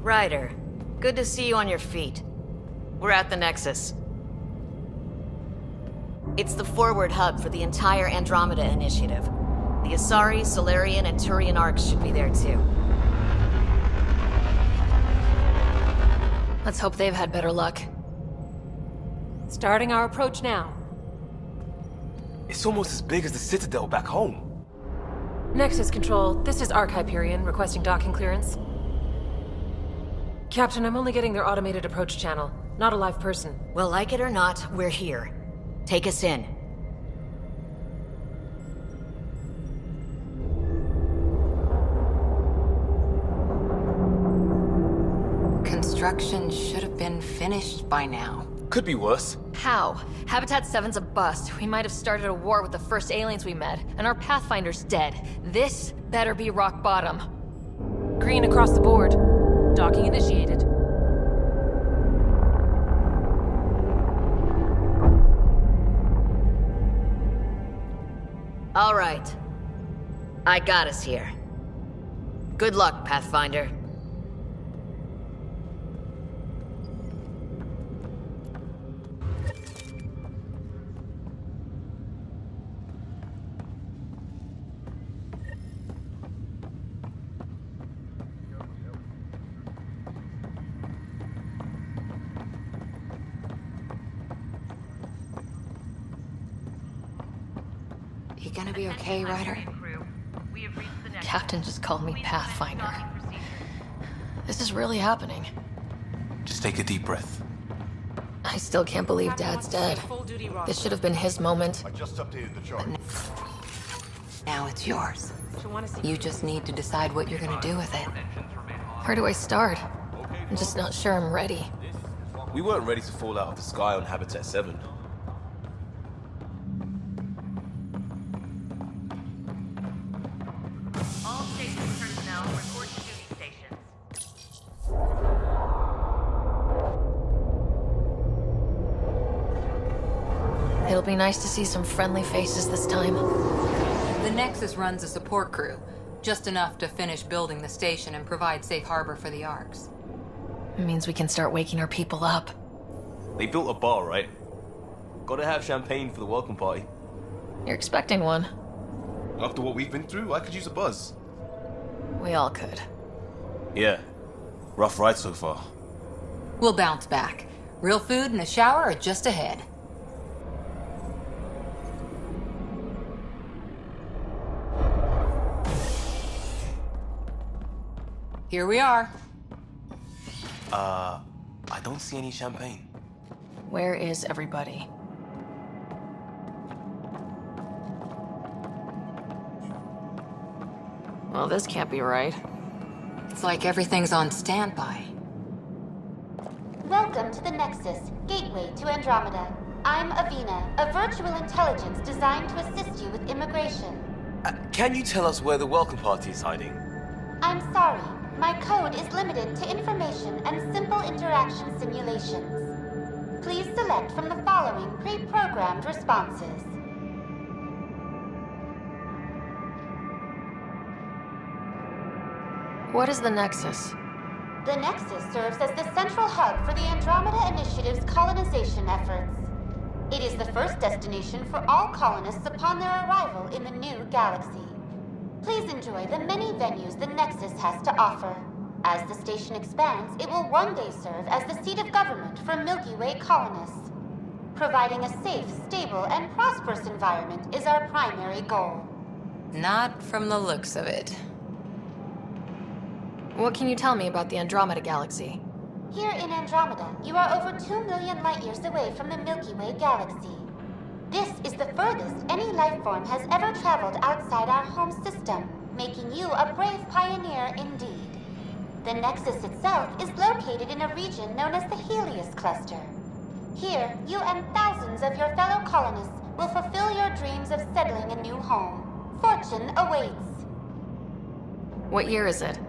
Ryder, good to see you on your feet. We're at the Nexus. It's the forward hub for the entire Andromeda initiative. The Asari, Solarian, and Turian arcs should be there too. Let's hope they've had better luck. Starting our approach now. It's almost as big as the Citadel back home. Nexus Control, this is Arc Hyperion, requesting docking clearance. Captain, I'm only getting their automated approach channel, not a live person. Well, like it or not, we're here. Take us in. Construction should have been finished by now. Could be worse. How? Habitat 7's a bust. We might have started a war with the first aliens we met, and our Pathfinder's dead. This better be rock bottom. Green across the board. Docking initiated. All right. I got us here. Good luck, Pathfinder. You gonna be okay, Ryder? Captain just called me Pathfinder. This is really happening. Just take a deep breath. I still can't believe Dad's dead. This should have been his moment. I just updated the chart. Now it's yours. You just need to decide what you're gonna do with it. Where do I start? I'm just not sure I'm ready. We weren't ready to fall out of the sky on Habitat 7. All station personnel report to duty stations. It'll be nice to see some friendly faces this time. The Nexus runs a support crew, just enough to finish building the station and provide safe harbor for the Arks. It means we can start waking our people up. They built a bar, right? Gotta have champagne for the welcome party. You're expecting one. After what we've been through, I could use a buzz. We all could. Yeah. Rough ride so far. We'll bounce back. Real food and a shower are just ahead. Here we are. I don't see any champagne. Where is everybody? Well, this can't be right. It's like everything's on standby. Welcome to the Nexus, gateway to Andromeda. I'm Avina, a virtual intelligence designed to assist you with immigration. Can you tell us where the welcome party is hiding? I'm sorry, my code is limited to information and simple interaction simulations. Please select from the following pre-programmed responses. What is the Nexus? The Nexus serves as the central hub for the Andromeda Initiative's colonization efforts. It is the first destination for all colonists upon their arrival in the new galaxy. Please enjoy the many venues the Nexus has to offer. As the station expands, it will one day serve as the seat of government for Milky Way colonists. Providing a safe, stable, and prosperous environment is our primary goal. Not from the looks of it. What can you tell me about the Andromeda galaxy? Here in Andromeda, you are over 2 million light-years away from the Milky Way galaxy. This is the furthest any life form has ever traveled outside our home system, making you a brave pioneer indeed. The Nexus itself is located in a region known as the Helios Cluster. Here, you and thousands of your fellow colonists will fulfill your dreams of settling a new home. Fortune awaits. What year is it?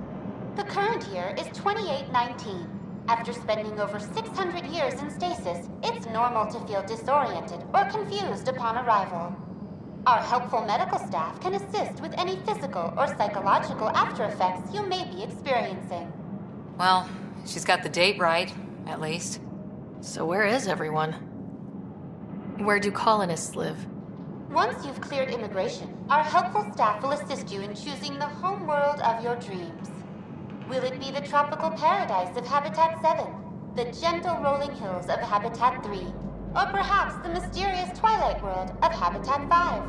The current year is 2819. After spending over 600 years in stasis, it's normal to feel disoriented or confused upon arrival. Our helpful medical staff can assist with any physical or psychological aftereffects you may be experiencing. Well, she's got the date right, at least. So where is everyone? Where do colonists live? Once you've cleared immigration, our helpful staff will assist you in choosing the home world of your dreams. Will it be the tropical paradise of Habitat 7, the gentle rolling hills of Habitat 3, or perhaps the mysterious twilight world of Habitat 5?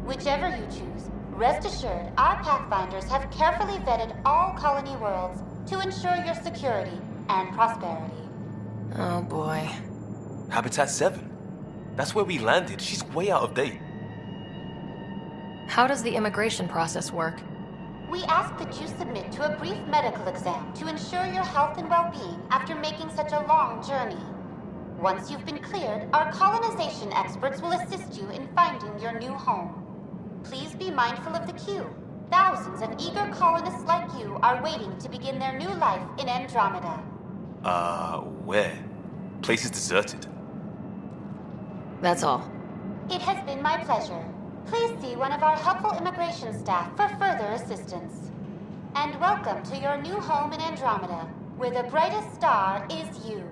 Whichever you choose, rest assured our Pathfinders have carefully vetted all colony worlds to ensure your security and prosperity. Oh boy. Habitat 7? That's where we landed. She's way out of date. How does the immigration process work? We ask that you submit to a brief medical exam to ensure your health and well-being after making such a long journey. Once you've been cleared, our colonization experts will assist you in finding your new home. Please be mindful of the queue. Thousands of eager colonists like you are waiting to begin their new life in Andromeda. Where? Place is deserted. That's all. It has been my pleasure. Please see one of our helpful immigration staff for further assistance. And welcome to your new home in Andromeda, where the brightest star is you.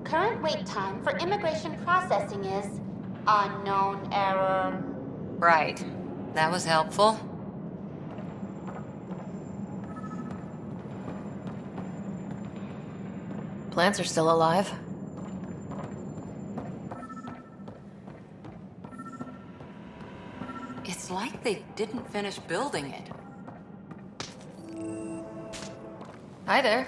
Current wait time for immigration processing is unknown error. Right. That was helpful. Plants are still alive. It's like they didn't finish building it. Hi there.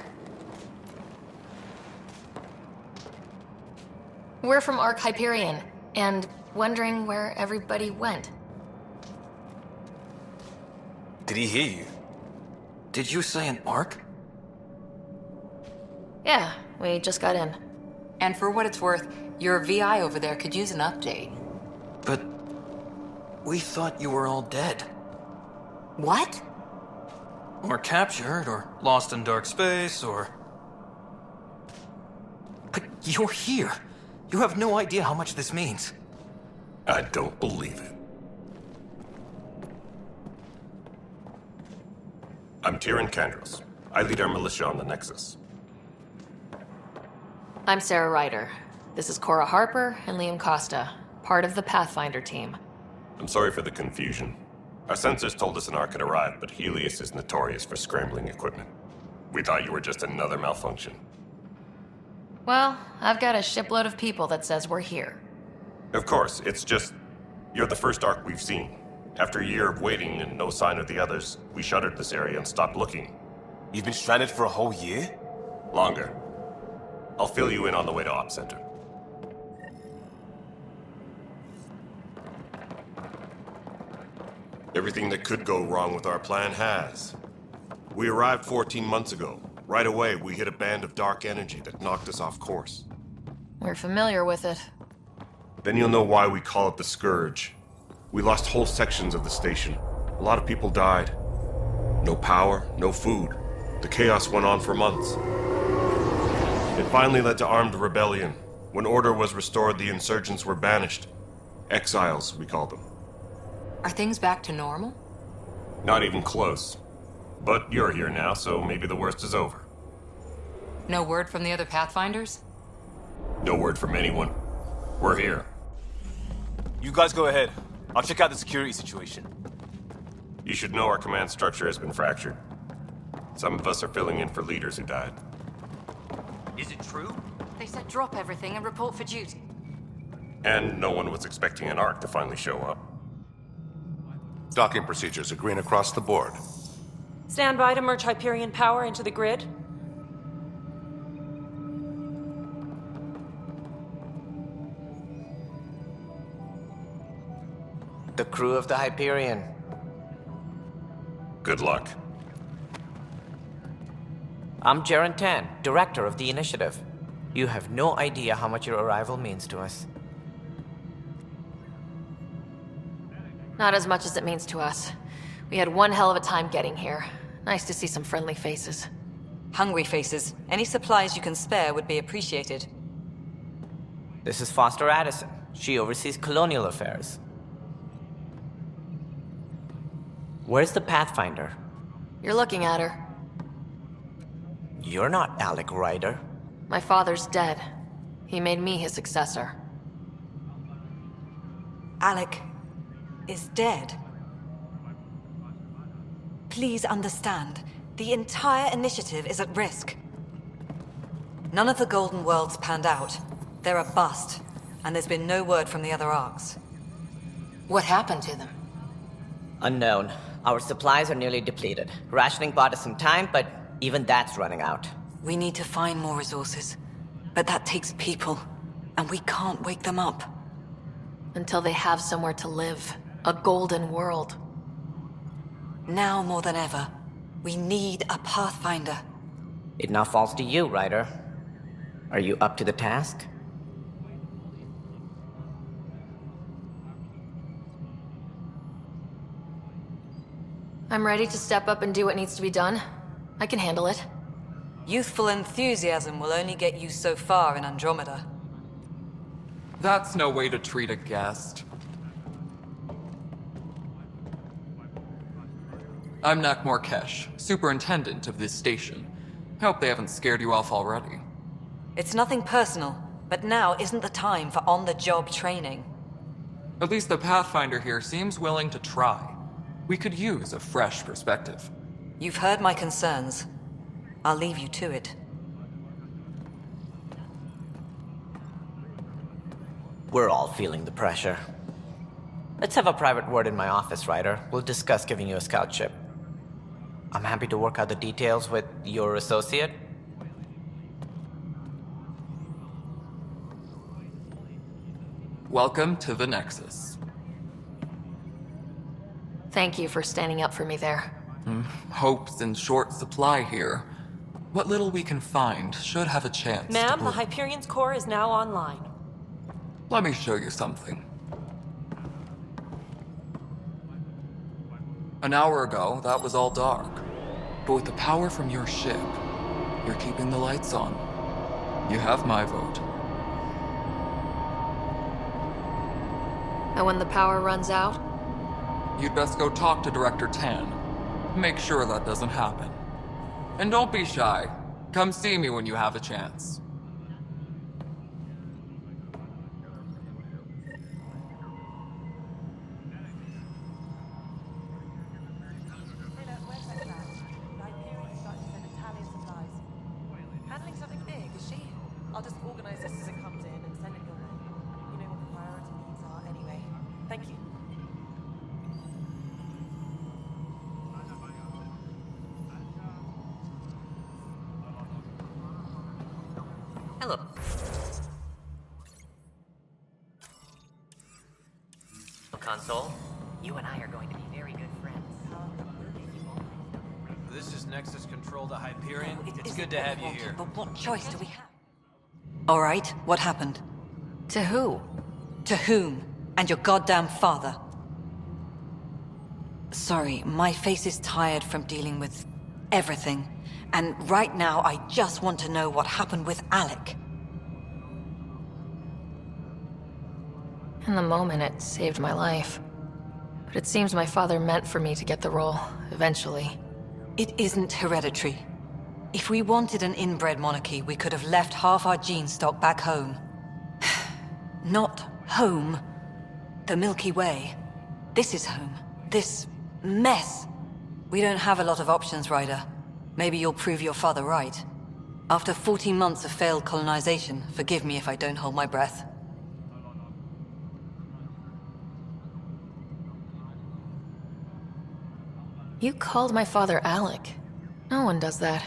We're from Ark Hyperion, and wondering where everybody went. Did he hear you? Did you say an arc? Yeah, we just got in. And for what it's worth, your VI over there could use an update. But we thought you were all dead. What? Or captured, or lost in dark space, or... But you're here. You have no idea how much this means. I don't believe it. I'm Tyrion Kandros. I lead our militia on the Nexus. I'm Sarah Ryder. This is Cora Harper and Liam Costa, part of the Pathfinder team. I'm sorry for the confusion. Our sensors told us an Ark had arrived, but Helios is notorious for scrambling equipment. We thought you were just another malfunction. Well, I've got a shipload of people that says we're here. Of course, it's just... You're the first Ark we've seen. After a year of waiting and no sign of the others, we shuttered this area and stopped looking. You've been stranded for a whole year? Longer. I'll fill you in on the way to Op Center. Everything that could go wrong with our plan has. We arrived 14 months ago. Right away, we hit a band of dark energy that knocked us off course. We're familiar with it. Then you'll know why we call it the Scourge. We lost whole sections of the station. A lot of people died. No power, no food. The chaos went on for months. It finally led to armed rebellion. When order was restored, the insurgents were banished. Exiles, we call them. Are things back to normal? Not even close. But you're here now, so maybe the worst is over. No word from the other Pathfinders? No word from anyone. We're here. You guys go ahead. I'll check out the security situation. You should know our command structure has been fractured. Some of us are filling in for leaders who died. Is it true? They said drop everything and report for duty. And no one was expecting an Ark to finally show up. Docking procedures are green across the board. Stand by to merge Hyperion power into the grid. The crew of the Hyperion. Good luck. I'm Jaren Tan, director of the initiative. You have no idea how much your arrival means to us. Not as much as it means to us. We had one hell of a time getting here. Nice to see some friendly faces. Hungry faces. Any supplies you can spare would be appreciated. This is Foster Addison. She oversees colonial affairs. Where's the Pathfinder? You're looking at her. You're not Alec Ryder. My father's dead. He made me his successor. Alec is dead. Please understand, the entire initiative is at risk. None of the Golden Worlds panned out. They're a bust, and there's been no word from the other arcs. What happened to them? Unknown. Our supplies are nearly depleted. Rationing bought us some time, but even that's running out. We need to find more resources, but that takes people, and we can't wake them up. Until they have somewhere to live. A golden world. Now more than ever, we need a Pathfinder. It now falls to you, Ryder. Are you up to the task? I'm ready to step up and do what needs to be done. I can handle it. Youthful enthusiasm will only get you so far in Andromeda. That's no way to treat a guest. I'm Nak Morkesh, superintendent of this station. Hope they haven't scared you off already. It's nothing personal, but now isn't the time for on-the-job training. At least the Pathfinder here seems willing to try. We could use a fresh perspective. You've heard my concerns. I'll leave you to it. We're all feeling the pressure. Let's have a private word in my office, Ryder. We'll discuss giving you a scout ship. I'm happy to work out the details with your associate. Welcome to the Nexus. Thank you for standing up for me there. Hope's in short supply here. What little we can find should have a chance Ma'am, to the Hyperion's core is now online. Let me show you something. An hour ago, that was all dark. But with the power from your ship, you're keeping the lights on. You have my vote. And when the power runs out? You'd best go talk to Director Tan. Make sure that doesn't happen. And don't be shy. Come see me when you have a chance. Handling something big, is she? I'll just organize this as it comes in and send it your way. You know what the priority needs are anyway. Thank you. Hello. Console, you and I are going to be very good friends. This is Nexus Control to Hyperion. It's good to have you here. But what choice do we have? All right, what happened? To who? To whom? And your goddamn father. Sorry, my face is tired from dealing with everything. And right now, I just want to know what happened with Alec. In the moment, it saved my life. But it seems my father meant for me to get the role, eventually. It isn't hereditary. If we wanted an inbred monarchy, we could have left half our gene stock back home. Not home. The Milky Way. This is home. This mess. We don't have a lot of options, Ryder. Maybe you'll prove your father right. After 14 months of failed colonization, forgive me if I don't hold my breath. You called my father Alec. No one does that.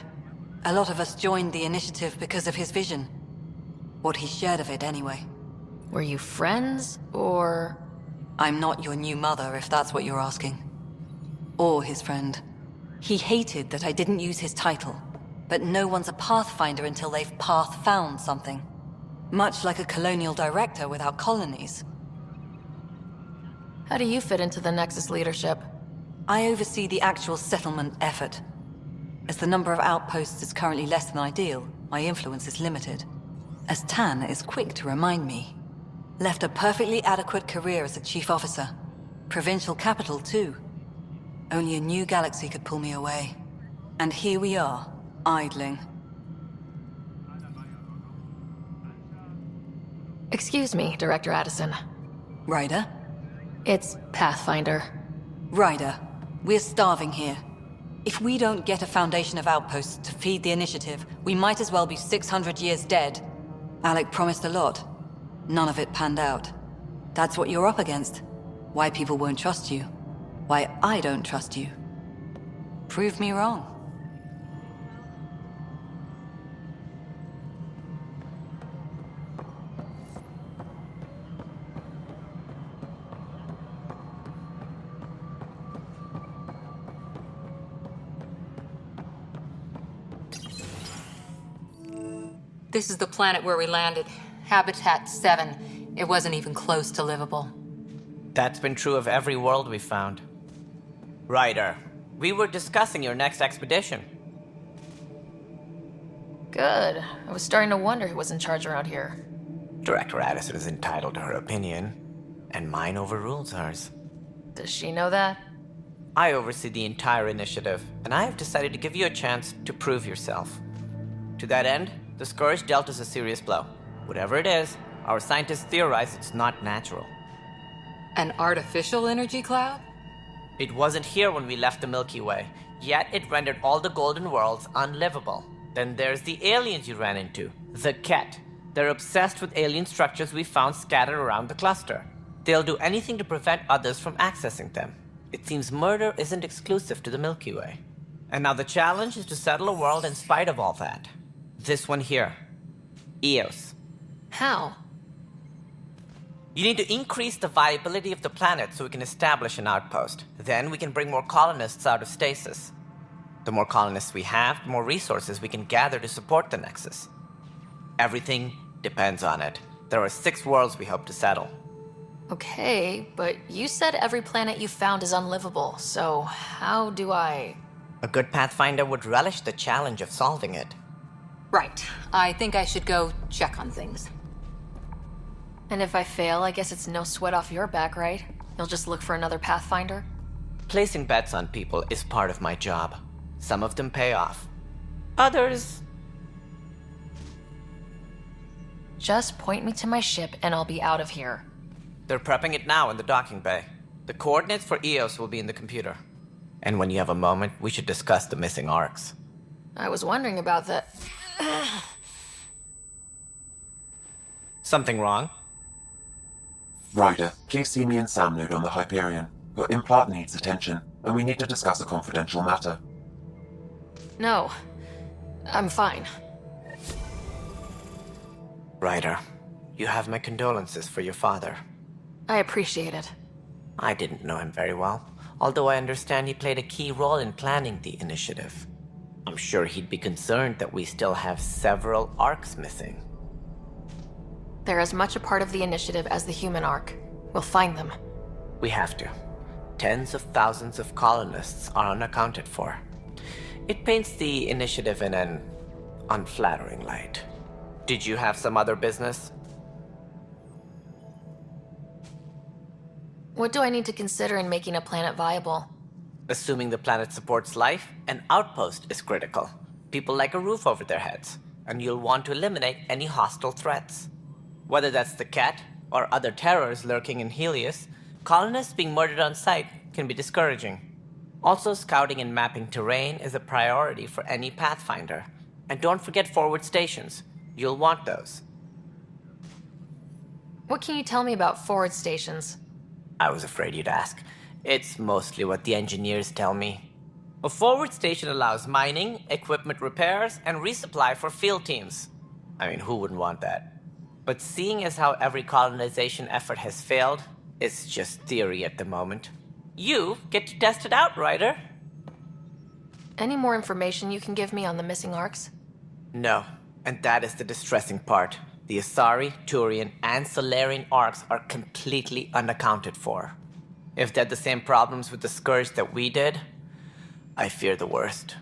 A lot of us joined the initiative because of his vision. What he shared of it, anyway. Were you friends, or...? I'm not your new mother, if that's what you're asking. Or his friend. He hated that I didn't use his title. But no one's a Pathfinder until they've path-found something. Much like a colonial director without colonies. How do you fit into the Nexus leadership? I oversee the actual settlement effort. As the number of outposts is currently less than ideal, my influence is limited. As Tan is quick to remind me. Left a perfectly adequate career as a chief officer. Provincial capital, too. Only a new galaxy could pull me away. And here we are, idling. Excuse me, Director Addison. Ryder? It's Pathfinder. Ryder, we're starving here. If we don't get a foundation of outposts to feed the initiative, we might as well be 600 years dead. Alec promised a lot. None of it panned out. That's what you're up against. Why people won't trust you. Why I don't trust you. Prove me wrong. This is the planet where we landed. Habitat 7. It wasn't even close to livable. That's been true of every world we've found. Ryder, we were discussing your next expedition. Good. I was starting to wonder who was in charge around here. Director Addison is entitled to her opinion, and mine overrules hers. Does she know that? I oversee the entire initiative, and I have decided to give you a chance to prove yourself. To that end, the Scourge dealt us a serious blow. Whatever it is, our scientists theorize it's not natural. An artificial energy cloud? It wasn't here when we left the Milky Way, yet it rendered all the golden worlds unlivable. Then there's the aliens you ran into, the Ket. They're obsessed with alien structures we found scattered around the cluster. They'll do anything to prevent others from accessing them. It seems murder isn't exclusive to the Milky Way. And now the challenge is to settle a world in spite of all that. This one here. Eos. How? You need to increase the viability of the planet so we can establish an outpost. Then we can bring more colonists out of stasis. The more colonists we have, the more resources we can gather to support the Nexus. Everything depends on it. There are 6 worlds we hope to settle. Okay, but you said every planet you found is unlivable, so how do I... A good Pathfinder would relish the challenge of solving it. Right. I think I should go check on things. And if I fail, I guess it's no sweat off your back, right? You'll just look for another Pathfinder? Placing bets on people is part of my job. Some of them pay off. Others... Just point me to my ship and I'll be out of here. They're prepping it now in the docking bay. The coordinates for Eos will be in the computer. And when you have a moment, we should discuss the missing arcs. I was wondering about that. Something wrong? Ryder, please see me and Sam load on the Hyperion. Your implant needs attention, and we need to discuss a confidential matter. No. I'm fine. Ryder, you have my condolences for your father. I appreciate it. I didn't know him very well, although I understand he played a key role in planning the initiative. I'm sure he'd be concerned that we still have several arcs missing. They're as much a part of the initiative as the human arc. We'll find them. We have to. Tens of thousands of colonists are unaccounted for. It paints the initiative in an unflattering light. Did you have some other business? What do I need to consider in making a planet viable? Assuming the planet supports life, an outpost is critical. People like a roof over their heads, and you'll want to eliminate any hostile threats. Whether that's the Ket or other terrors lurking in Helios, colonists being murdered on sight can be discouraging. Also, scouting and mapping terrain is a priority for any Pathfinder. And don't forget forward stations. You'll want those. What can you tell me about forward stations? I was afraid you'd ask. It's mostly what the engineers tell me. A forward station allows mining, equipment repairs, and resupply for field teams. I mean, who wouldn't want that? But seeing as how every colonization effort has failed, it's just theory at the moment. You get to test it out, Ryder. Any more information you can give me on the missing arcs? No, and that is the distressing part. The Asari, Turian, and Solarian arcs are completely unaccounted for. If they had the same problems with the Scourge that we did, I fear the worst.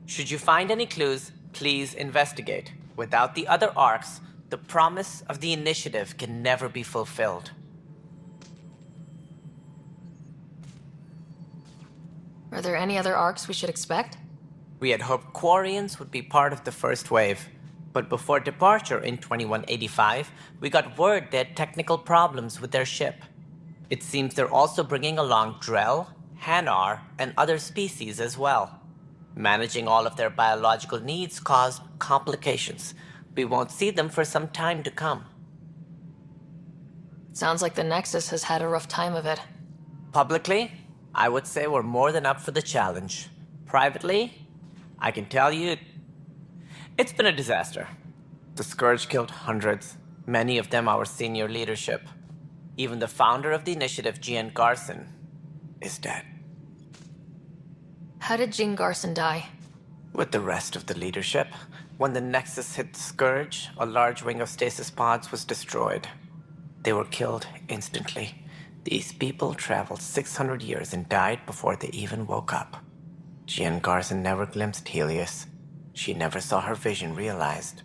Should you find any clues, please investigate. Without the other arcs, the promise of the initiative can never be fulfilled. Are there any other arcs we should expect? We had hoped Quarians would be part of the first wave, but before departure in 2185, we got word they had technical problems with their ship. It seems they're also bringing along Drell, Hanar, and other species as well. Managing all of their biological needs caused complications. We won't see them for some time to come. Sounds like the Nexus has had a rough time of it. Publicly, I would say we're more than up for the challenge. Privately, I can tell you, it's been a disaster. The Scourge killed hundreds, many of them our senior leadership. Even the founder of the initiative, Jean Garson, is dead. How did Jean Garson die? With the rest of the leadership, when the Nexus hit the Scourge, a large wing of stasis pods was destroyed. They were killed instantly. These people traveled 600 years and died before they even woke up. Jean Garson never glimpsed Helios. She never saw her vision realized.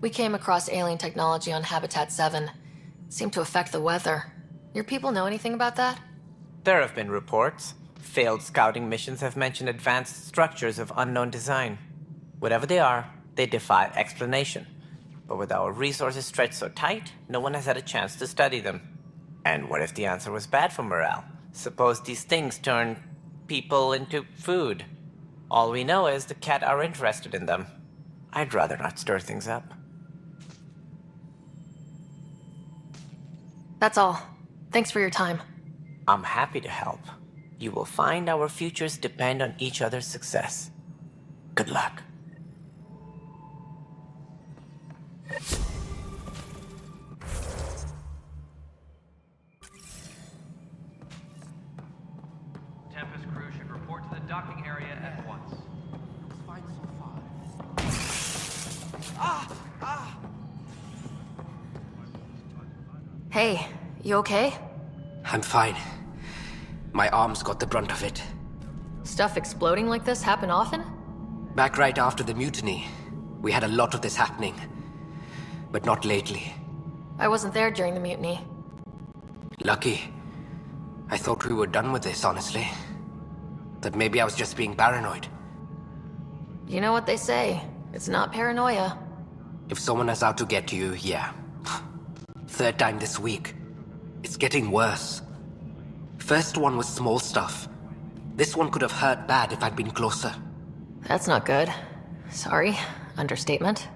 We came across alien technology on Habitat 7. It seemed to affect the weather. Your people know anything about that? There have been reports. Failed scouting missions have mentioned advanced structures of unknown design. Whatever they are, they defy explanation. But with our resources stretched so tight, no one has had a chance to study them. And what if the answer was bad for morale? Suppose these things turn people into food. All we know is the Ket are interested in them. I'd rather not stir things up. That's all. Thanks for your time. I'm happy to help. You will find our futures depend on each other's success. Good luck. Tempest crew should report to the docking area at once. Looks fine so far. Hey, you okay? I'm fine. My arms got the brunt of it. Stuff exploding like this happen often? Back right after the mutiny, we had a lot of this happening. But not lately. I wasn't there during the mutiny. Lucky. I thought we were done with this, honestly. That maybe I was just being paranoid. You know what they say. It's not paranoia. If someone is out to get you, yeah. Third time this week. It's getting worse. First one was small stuff. This one could have hurt bad if I'd been closer. That's not good. Sorry. Understatement.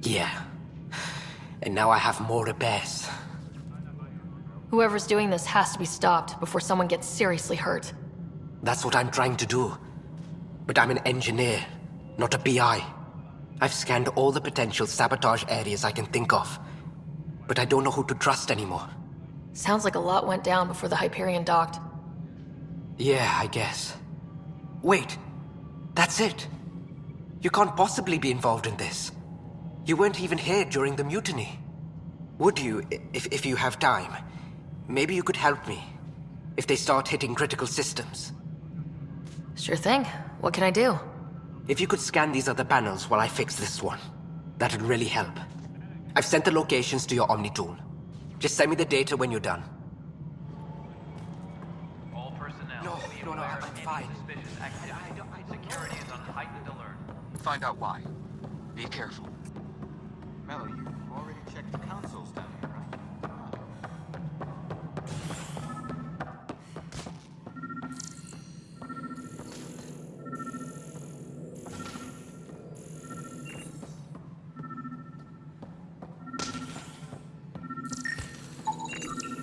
Yeah. And now I have more repairs. Whoever's doing this has to be stopped before someone gets seriously hurt. That's what I'm trying to do. But I'm an engineer, not a PI. I've scanned all the potential sabotage areas I can think of. But I don't know who to trust anymore. Sounds like a lot went down before the Hyperion docked. Yeah, I guess. Wait. That's it. You can't possibly be involved in this. You weren't even here during the mutiny. Would you, if you have time? Maybe you could help me. If they start hitting critical systems. Sure thing. What can I do? If you could scan these other panels while I fix this one, that'd really help. I've sent the locations to your Omni tool. Just send me the data when you're done. All personnel. No, I'm fine. Suspicious activity. Security is on heightened alert. Find out why. Be careful. Mello, you already checked the consoles down here, right?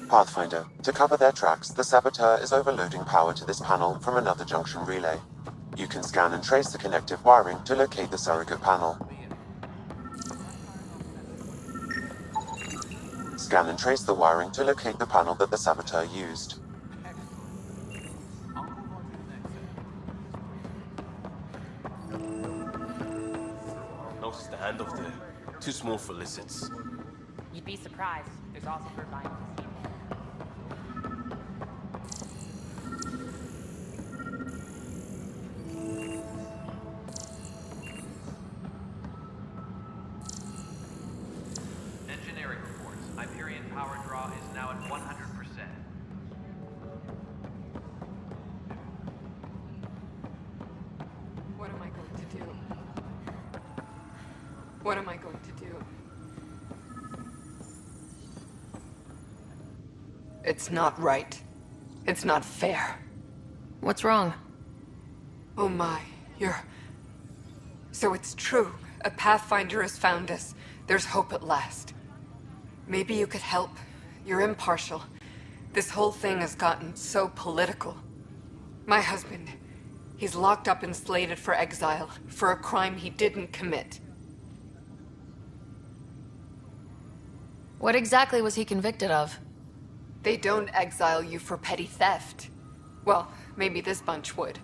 Pathfinder, to cover their tracks, the Saboteur is overloading power to this panel from another junction relay. You can scan and trace the connective wiring to locate the surrogate panel. Scan and trace the wiring to locate the panel that the Saboteur used. No standoff there. Too small for lizards. You'd be surprised. There's also bird lions. Engineering reports. Hyperion power draw is now at 100%. What am I going to do? What am I going to do? It's not right. It's not fair. What's wrong? Oh my, So it's true. A Pathfinder has found us. There's hope at last. Maybe you could help. You're impartial. This whole thing has gotten so political. My husband, he's locked up and slated for exile for a crime he didn't commit. What exactly was he convicted of? They don't exile you for petty theft. Well, maybe this bunch would.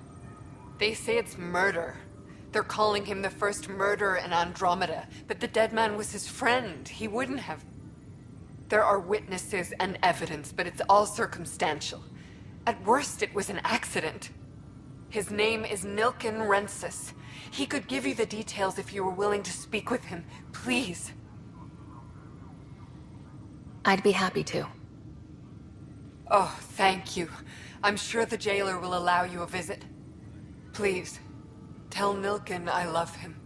They say it's murder. They're calling him the first murderer in Andromeda, but the dead man was his friend. He wouldn't have. There are witnesses and evidence, but it's all circumstantial. At worst, it was an accident. His name is Nilken Rensis. He could give you the details if you were willing to speak with him. Please. I'd be happy to. Oh, thank you. I'm sure the jailer will allow you a visit. Please, tell Milken I love him.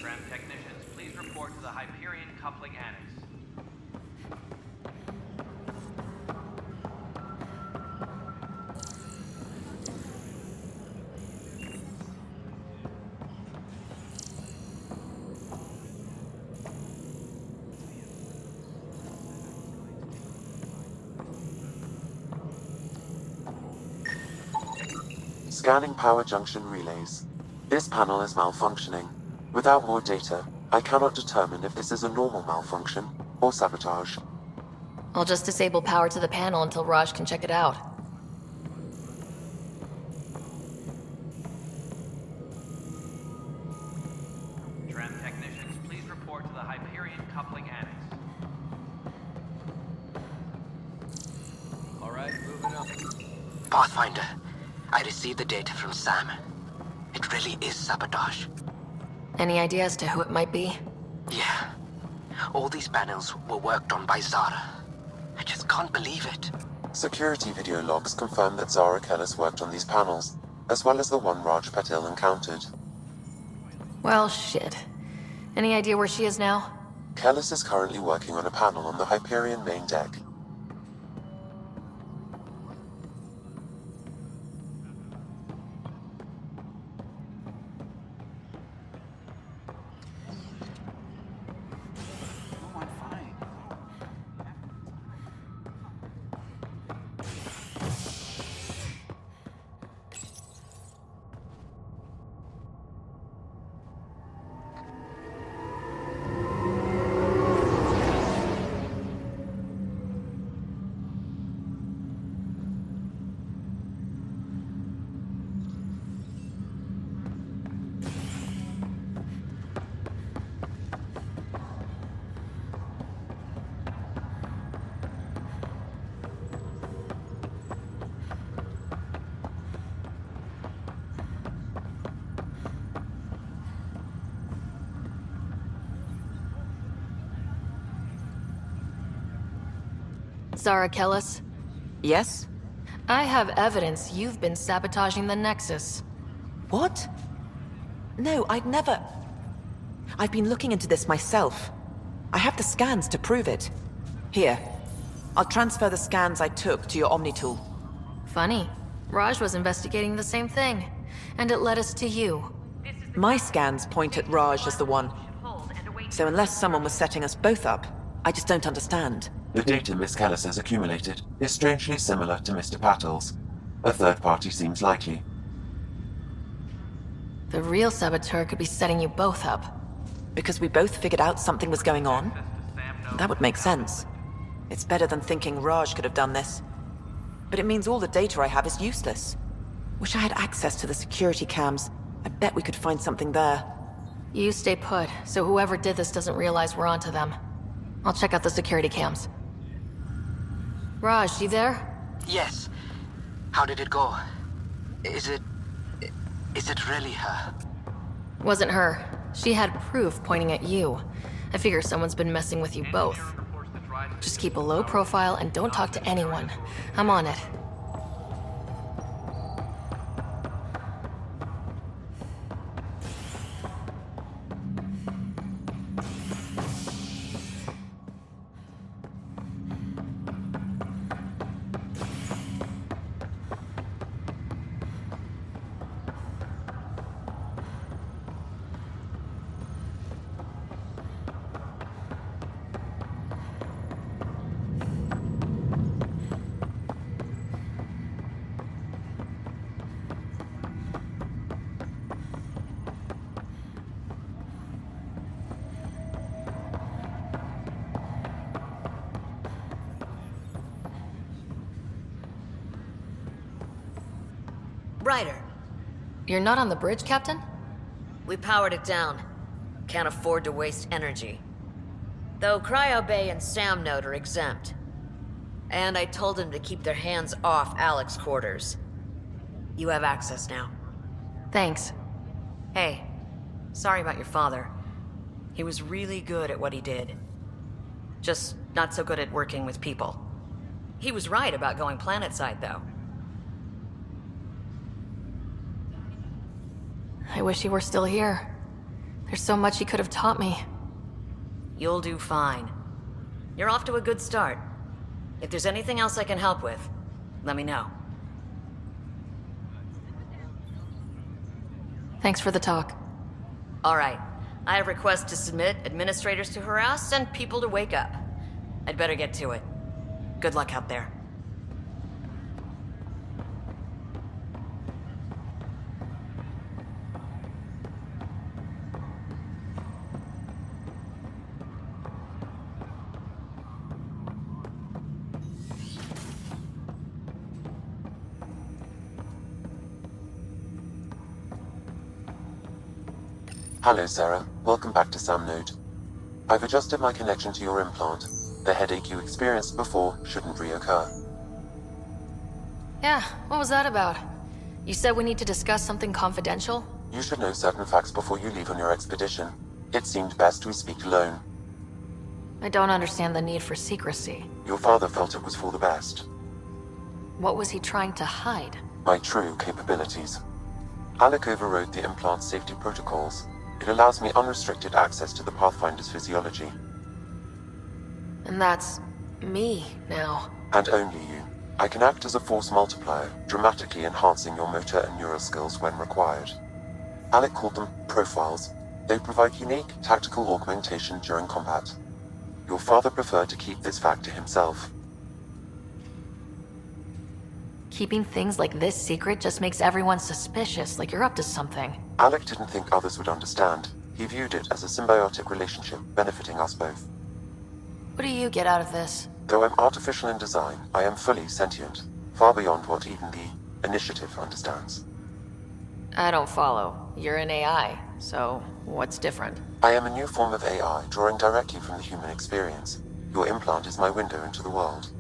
Tram technicians, please report to the Hyperion Coupling Annex. Scanning power junction relays. This panel is malfunctioning. Without more data, I cannot determine if this is a normal malfunction or sabotage. I'll just disable power to the panel until Raj can check it out. Tram technicians, please report to the Hyperion Coupling Annex. Alright, moving up. Pathfinder, I received the data from Sam. It really is sabotage. Any idea as to who it might be? Yeah. All these panels were worked on by Zara. I just can't believe it. Security video logs confirm that Zara Kellis worked on these panels, as well as the one Raj Patil encountered. Well, shit. Any idea where she is now? Kellis is currently working on a panel on the Hyperion main deck. Zara Kellis? Yes? I have evidence you've been sabotaging the Nexus. What? No, I'd never... I've been looking into this myself. I have the scans to prove it. Here. I'll transfer the scans I took to your Omni tool. Funny. Raj was investigating the same thing, and it led us to you. My scans point at Raj as the one. So unless someone was setting us both up, I just don't understand. The data Miss Kellis has accumulated is strangely similar to Mr. Patil's. A third party seems likely. The real saboteur could be setting you both up. Because we both figured out something was going on? That would make sense. It's better than thinking Raj could have done this. But it means all the data I have is useless. Wish I had access to the security cams. I bet we could find something there. You stay put, so whoever did this doesn't realize we're onto them. I'll check out the security cams. Raj, you there? Yes. How did it go? Is it really her? Wasn't her. She had proof pointing at you. I figure someone's been messing with you both. Just keep a low profile and don't talk to anyone. I'm on it. Ryder. You're not on the bridge, Captain? We powered it down. Can't afford to waste energy. Though Cryo Bay and Sam Node are exempt. And I told them to keep their hands off Alec's quarters. You have access now. Thanks. Hey, sorry about your father. He was really good at what he did. Just not so good at working with people. He was right about going planetside, though. I wish he were still here. There's so much he could have taught me. You'll do fine. You're off to a good start. If there's anything else I can help with, let me know. Thanks for the talk. All right. I have requests to submit, administrators to harass, and people to wake up. I'd better get to it. Good luck out there. Hello, Sarah. Welcome back to Sam Node. I've adjusted my connection to your implant. The headache you experienced before shouldn't reoccur. Yeah, what was that about? You said we need to discuss something confidential? You should know certain facts before you leave on your expedition. It seemed best we speak alone. I don't understand the need for secrecy. Your father felt it was for the best. What was he trying to hide? My true capabilities. Alec overrode the implant's safety protocols. It allows me unrestricted access to the Pathfinder's physiology. And that's me now. And only you. I can act as a force multiplier, dramatically enhancing your motor and neural skills when required. Alec called them profiles. They provide unique tactical augmentation during combat. Your father preferred to keep this fact to himself. Keeping things like this secret just makes everyone suspicious, like you're up to something. Alec didn't think others would understand. He viewed it as a symbiotic relationship, benefiting us both. What do you get out of this? Though I'm artificial in design, I am fully sentient, far beyond what even the Initiative understands. I don't follow. You're an AI, so what's different? I am a new form of AI, drawing directly from the human experience. Your implant is my window into the world.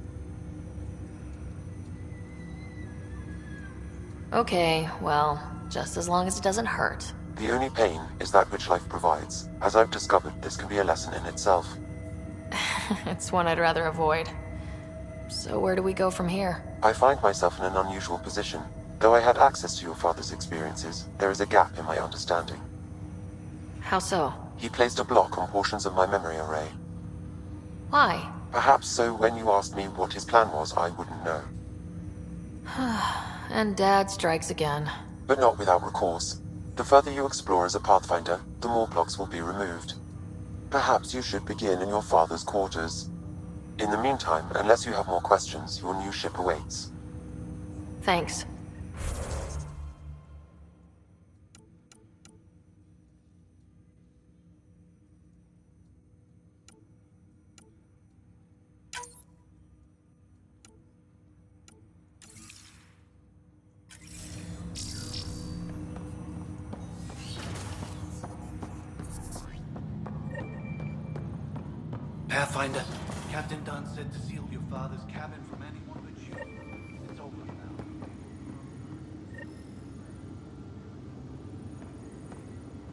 Okay, well, just as long as it doesn't hurt. The only pain is that which life provides. As I've discovered, this can be a lesson in itself. It's one I'd rather avoid. So where do we go from here? I find myself in an unusual position. Though I had access to your father's experiences, there is a gap in my understanding. How so? He placed a block on portions of my memory array. Why? Perhaps so when you asked me what his plan was, I wouldn't know. And Dad strikes again. But not without recourse. The further you explore as a Pathfinder, the more blocks will be removed. Perhaps you should begin in your father's quarters. In the meantime, unless you have more questions, your new ship awaits. Thanks. Pathfinder, Captain Dunn said to seal your father's cabin from anyone but you. It's open now.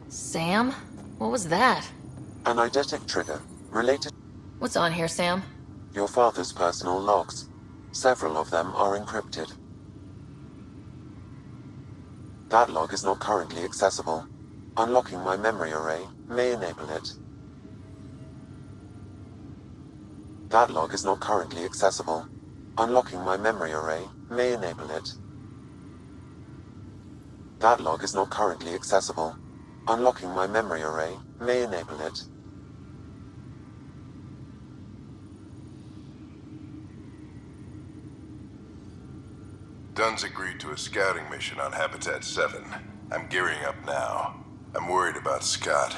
Sam? What was that? An eidetic trigger, related... What's on here, Sam? Your father's personal logs. Several of them are encrypted. That log is not currently accessible. Unlocking my memory array may enable it. That log is not currently accessible. Unlocking my memory array may enable it. That log is not currently accessible. Unlocking my memory array may enable it. Dunn's agreed to a scouting mission on Habitat 7. I'm gearing up now. I'm worried about Scott.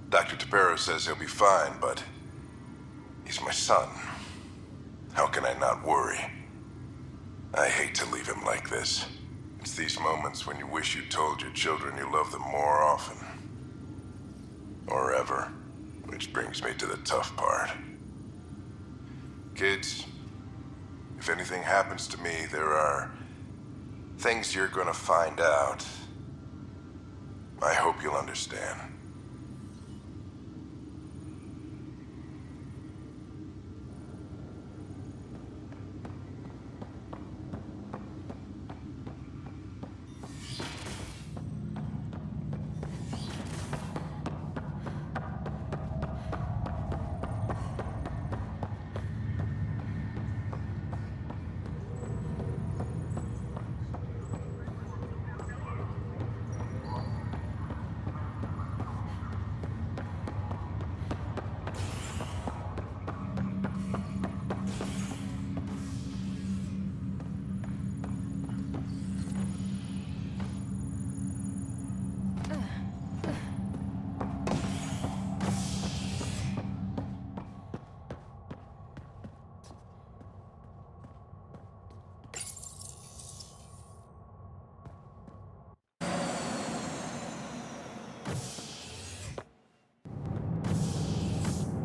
Dr. Tapero says he'll be fine, but he's my son. How can I not worry? I hate to leave him like this. It's these moments when you wish you told your children you love them more often. Or ever. Which brings me to the tough part. Kids, if anything happens to me, there are Things you're gonna find out. I hope you'll understand.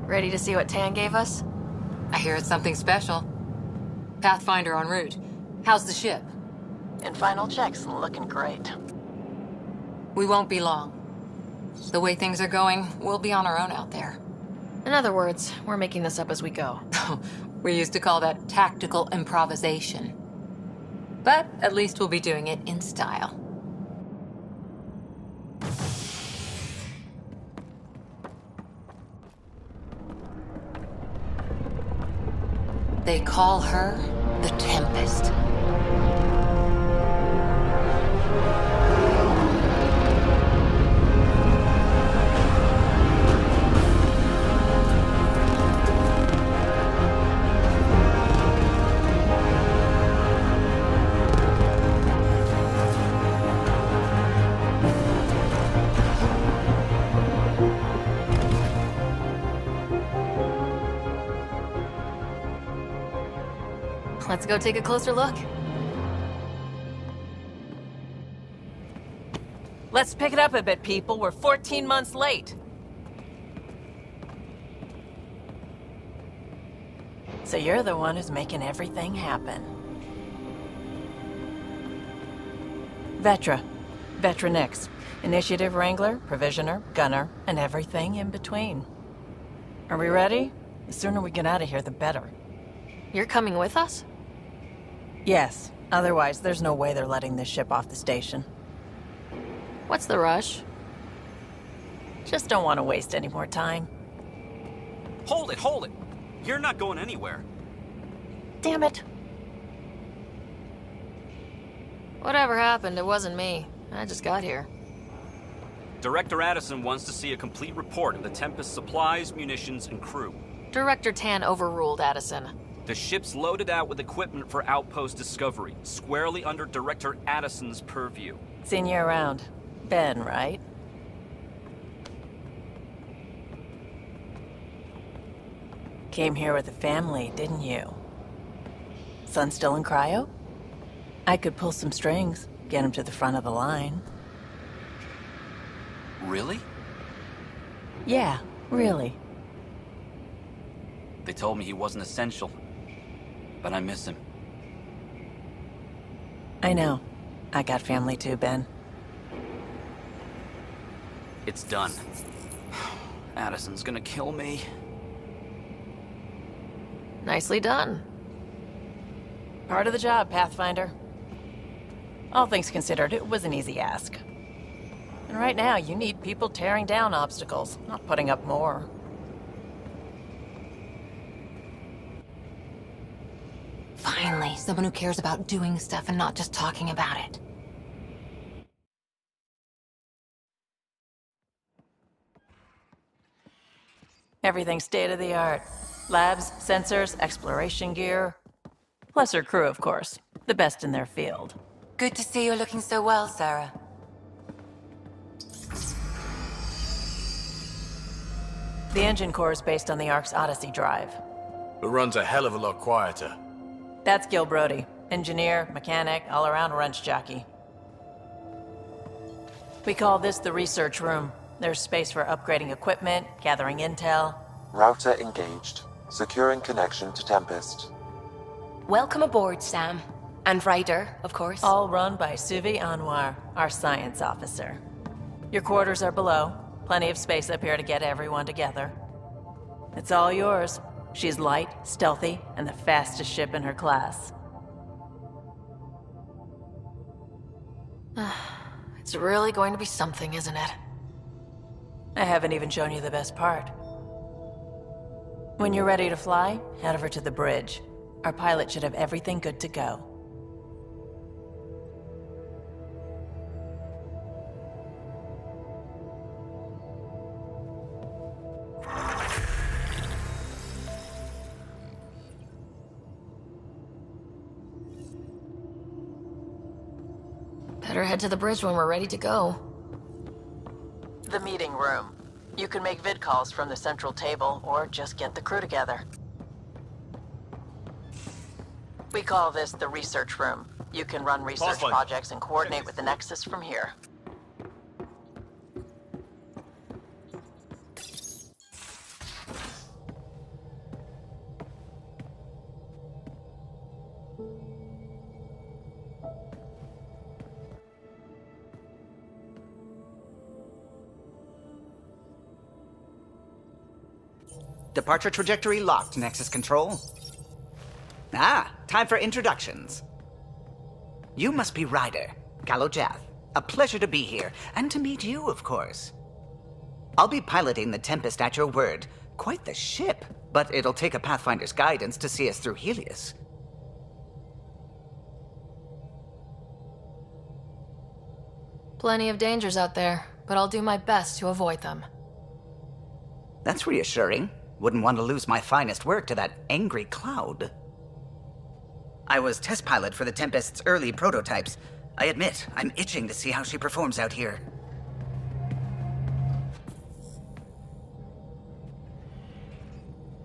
Ready to see what Tan gave us? I hear it's something special. Pathfinder en route. How's the ship? In final checks, looking great. We won't be long. The way things are going, we'll be on our own out there. In other words, we're making this up as we go. We used to call that tactical improvisation. But at least we'll be doing it in style. They call her the Tempest. Let's go take a closer look. Let's pick it up a bit, people. We're 14 months late. So you're the one who's making everything happen. Vetra. Vetra Nix. Initiative Wrangler, Provisioner, Gunner, and everything in between. Are we ready? The sooner we get out of here, the better. You're coming with us? Yes. Otherwise, there's no way they're letting this ship off the station. What's the rush? Just don't want to waste any more time. Hold it, hold it! You're not going anywhere. Damn it. Whatever happened, it wasn't me. I just got here. Director Addison wants to see a complete report of the Tempest's supplies, munitions, and crew. Director Tan overruled Addison. The ship's loaded out with equipment for outpost discovery, squarely under Director Addison's purview. Seen you around. Ben, right? Came here with a family, didn't you? Son still in cryo? I could pull some strings, get him to the front of the line. Really? Yeah, really. They told me he wasn't essential, but I miss him. I know. I got family too, Ben. It's done. Addison's gonna kill me. Nicely done. Part of the job, Pathfinder. All things considered, it was an easy ask. And right now, you need people tearing down obstacles, not putting up more. Finally, someone who cares about doing stuff and not just talking about it. Everything's state-of-the-art. Labs, sensors, exploration gear. Plus her crew, of course. The best in their field. Good to see you're looking so well, Sarah. The engine core is based on the Ark's Odyssey drive. It runs a hell of a lot quieter. That's Gil Brody. Engineer, mechanic, all-around wrench jockey. We call this the research room. There's space for upgrading equipment, gathering intel. Router engaged. Securing connection to Tempest. Welcome aboard, Sam. And Ryder, of course. All run by Suvi Anwar, our science officer. Your quarters are below. Plenty of space up here to get everyone together. It's all yours. She's light, stealthy, and the fastest ship in her class. It's really going to be something, isn't it? I haven't even shown you the best part. When you're ready to fly, head over to the bridge. Our pilot should have everything good to go. Better head to the bridge when we're ready to go. The meeting room. You can make vid calls from the central table, or just get the crew together. We call this the research room. You can run research projects and coordinate with the Nexus from here. Departure trajectory locked, Nexus Control. Time for introductions. You must be Ryder, Kalojath. A pleasure to be here, and to meet you, of course. I'll be piloting the Tempest at your word. Quite the ship, but it'll take a Pathfinder's guidance to see us through Helios. Plenty of dangers out there, but I'll do my best to avoid them. That's reassuring. Wouldn't want to lose my finest work to that angry cloud. I was test pilot for the Tempest's early prototypes. I admit, I'm itching to see how she performs out here.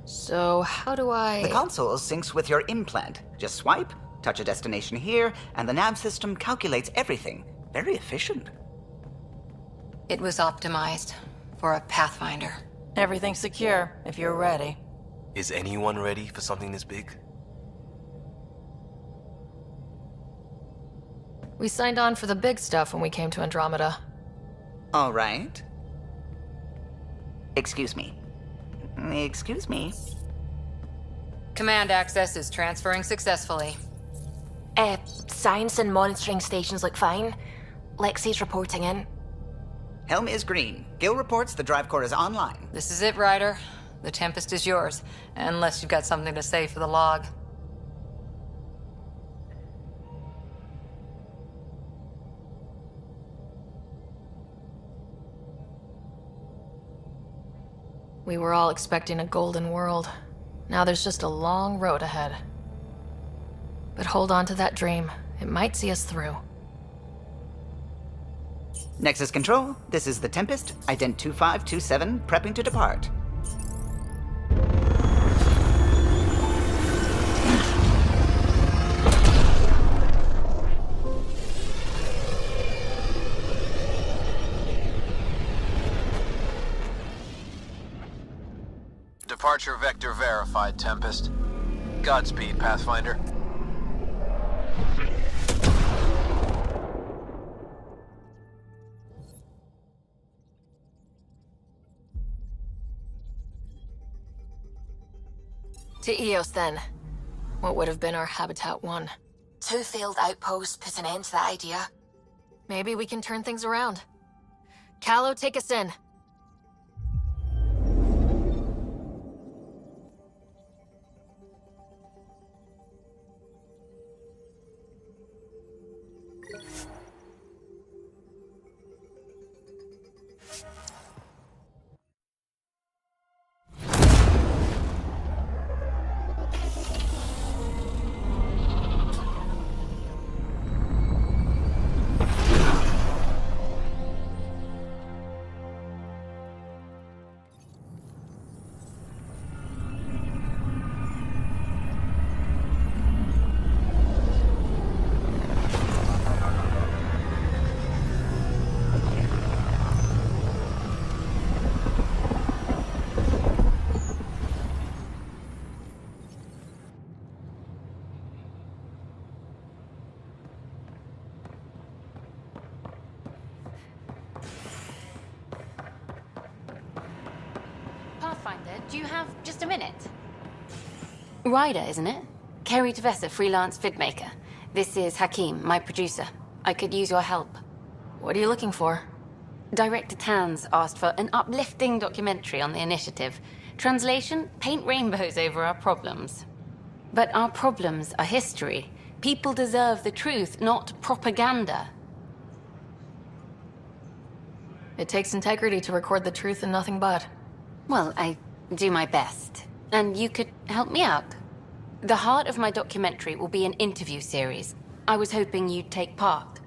So, how do I... The console syncs with your implant. Just swipe, touch a destination here, and the nav system calculates everything. Very efficient. It was optimized for a Pathfinder. Everything's secure, if you're ready. Is anyone ready for something this big? We signed on for the big stuff when we came to Andromeda. All right. Excuse me. Excuse me. Command access is transferring successfully. Science and monitoring stations look fine. Lexi's reporting in. Helm is green. Gil reports the drive core is online. This is it, Ryder. The Tempest is yours, unless you've got something to say for the log. We were all expecting a golden world. Now there's just a long road ahead. But hold on to that dream. It might see us through. Nexus Control, this is the Tempest, Ident 2527, prepping to depart. Departure vector verified, Tempest. Godspeed, Pathfinder. To Eos, then. What would have been our Habitat 1? 2 failed outposts put an end to that idea. Maybe we can turn things around. Calo, take us in. do you have just a minute? Ryder, isn't it? Kerry Tavessa, freelance vidmaker. This is Hakim, my producer. I could use your help. What are you looking for? Director Tans asked for an uplifting documentary on the initiative. Translation, paint rainbows over our problems. But our problems are history. People deserve the truth, not propaganda. It takes integrity to record the truth and nothing but. Well, I do my best. And you could help me out. The heart of my documentary will be an interview series. I was hoping you'd take part.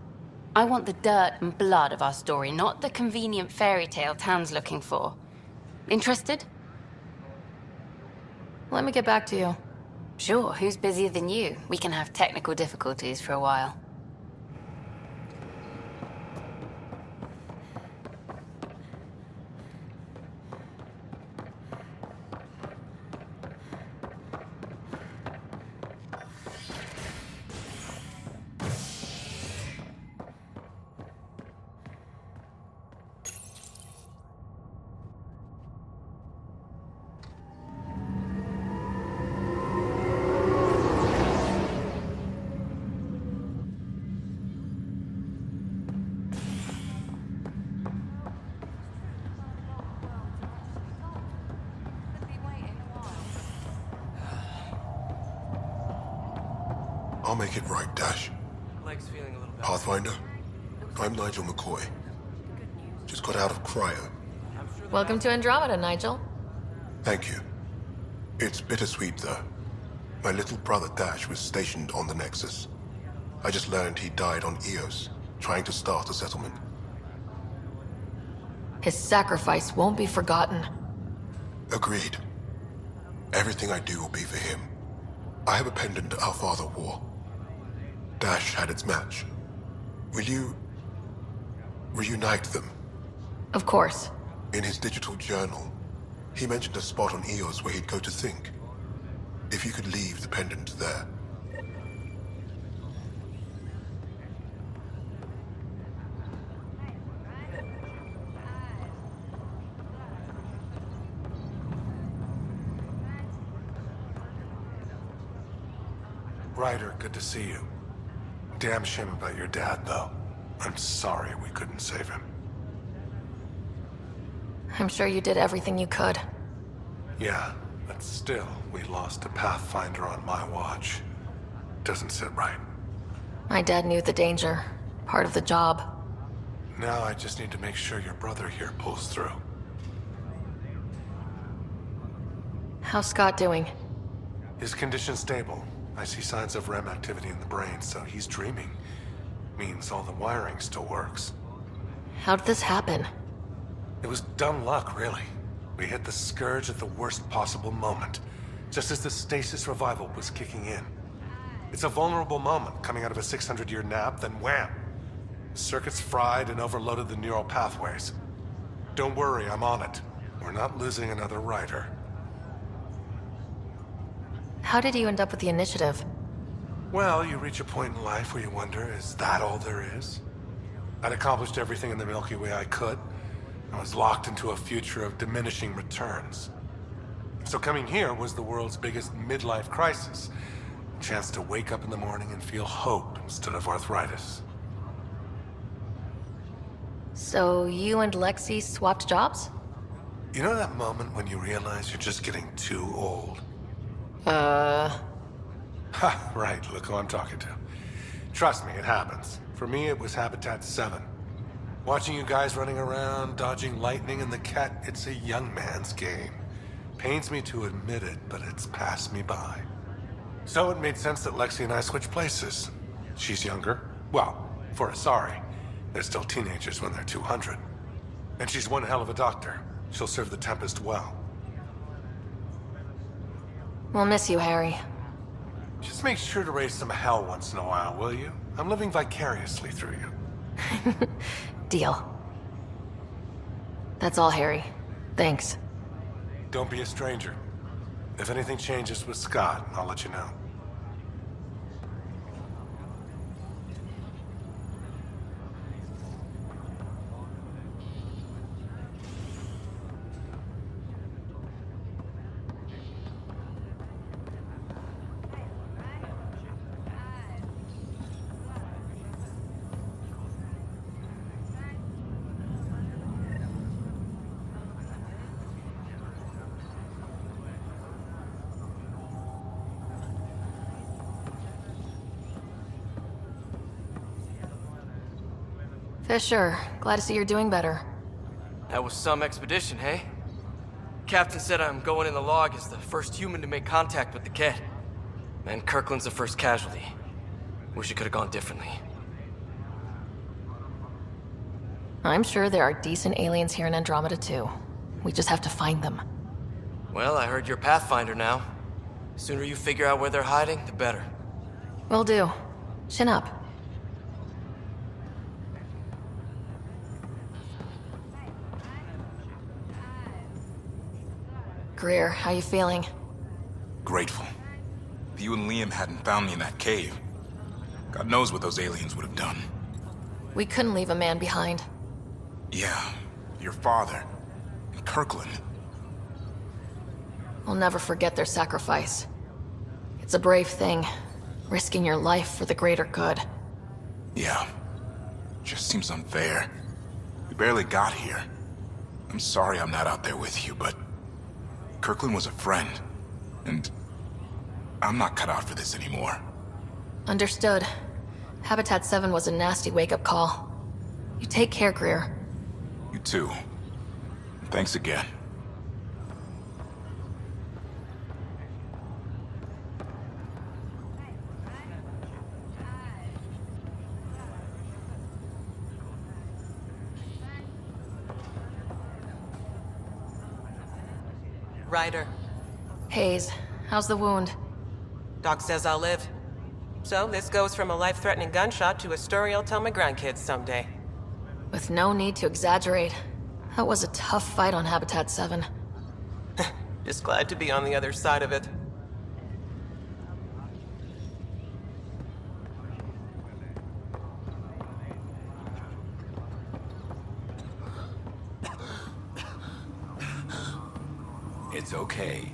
I want the dirt and blood of our story, not the convenient fairy tale Tan's looking for. Interested? Let me get back to you. Sure, who's busier than you? We can have technical difficulties for a while. I'll make it right, Dash. Leg's feeling a little better. Pathfinder, I'm Nigel McCoy. Just got out of cryo. Welcome to Andromeda, Nigel. Thank you. It's bittersweet, though. My little brother Dash was stationed on the Nexus. I just learned he died on Eos, trying to start a settlement. His sacrifice won't be forgotten. Agreed. Everything I do will be for him. I have a pendant our father wore. Dash had its match. Will you reunite them? Of course. In his digital journal, he mentioned a spot on Eos where he'd go to think. If you could leave the pendant there. Ryder, good to see you. Damn shame about your dad, though. I'm sorry we couldn't save him. I'm sure you did everything you could. Yeah, but still, we lost a Pathfinder on my watch. Doesn't sit right. My dad knew the danger. Part of the job. Now I just need to make sure your brother here pulls through. How's Scott doing? His condition's stable. I see signs of REM activity in the brain, so he's dreaming. Means all the wiring still works. How did this happen? It was dumb luck, really. We hit the Scourge at the worst possible moment, just as the stasis revival was kicking in. It's a vulnerable moment coming out of a 600-year nap, then wham! The circuits fried and overloaded the neural pathways. Don't worry, I'm on it. We're not losing another Ryder. How did you end up with the initiative? Well, you reach a point in life where you wonder, is that all there is? I'd accomplished everything in the Milky Way I could. I was locked into a future of diminishing returns. So coming here was the world's biggest midlife crisis. A chance to wake up in the morning and feel hope instead of arthritis. So you and Lexi swapped jobs? You know that moment when you realize you're just getting too old? Ha, right, look who I'm talking to. Trust me, it happens. For me, it was Habitat 7. Watching you guys running around, dodging lightning and the cat, it's a young man's game. Pains me to admit it, but it's passed me by. So it made sense that Lexi and I switched places. She's younger. Well, for Asari. They're still teenagers when they're 200. And she's one hell of a doctor. She'll serve the Tempest well. We'll miss you, Harry. Just make sure to raise some hell once in a while, will you? I'm living vicariously through you. Deal. That's all, Harry. Thanks. Don't be a stranger. If anything changes with Scott, I'll let you know. Fisher, glad to see you're doing better. That was some expedition, hey? Captain said I'm going in the log as the first human to make contact with the Ket. And Kirkland's the first casualty. Wish it could have gone differently. I'm sure there are decent aliens here in Andromeda too. We just have to find them. Well, I heard you're Pathfinder now. The sooner you figure out where they're hiding, the better. Will do. Chin up. Greer, how you feeling? Grateful. If you and Liam hadn't found me in that cave, God knows what those aliens would have done. We couldn't leave a man behind. Yeah, your father, and Kirkland. We'll never forget their sacrifice. It's a brave thing, risking your life for the greater good. Yeah, just seems unfair. We barely got here. I'm sorry I'm not out there with you, but Kirkland was a friend, and I'm not cut out for this anymore. Understood. Habitat 7 was a nasty wake-up call. You take care, Greer. You too. Thanks again. Ryder. Hayes, how's the wound? Doc says I'll live. So this goes from a life-threatening gunshot to a story I'll tell my grandkids someday. With no need to exaggerate. That was a tough fight on Habitat 7. Just glad to be on the other side of it. It's okay.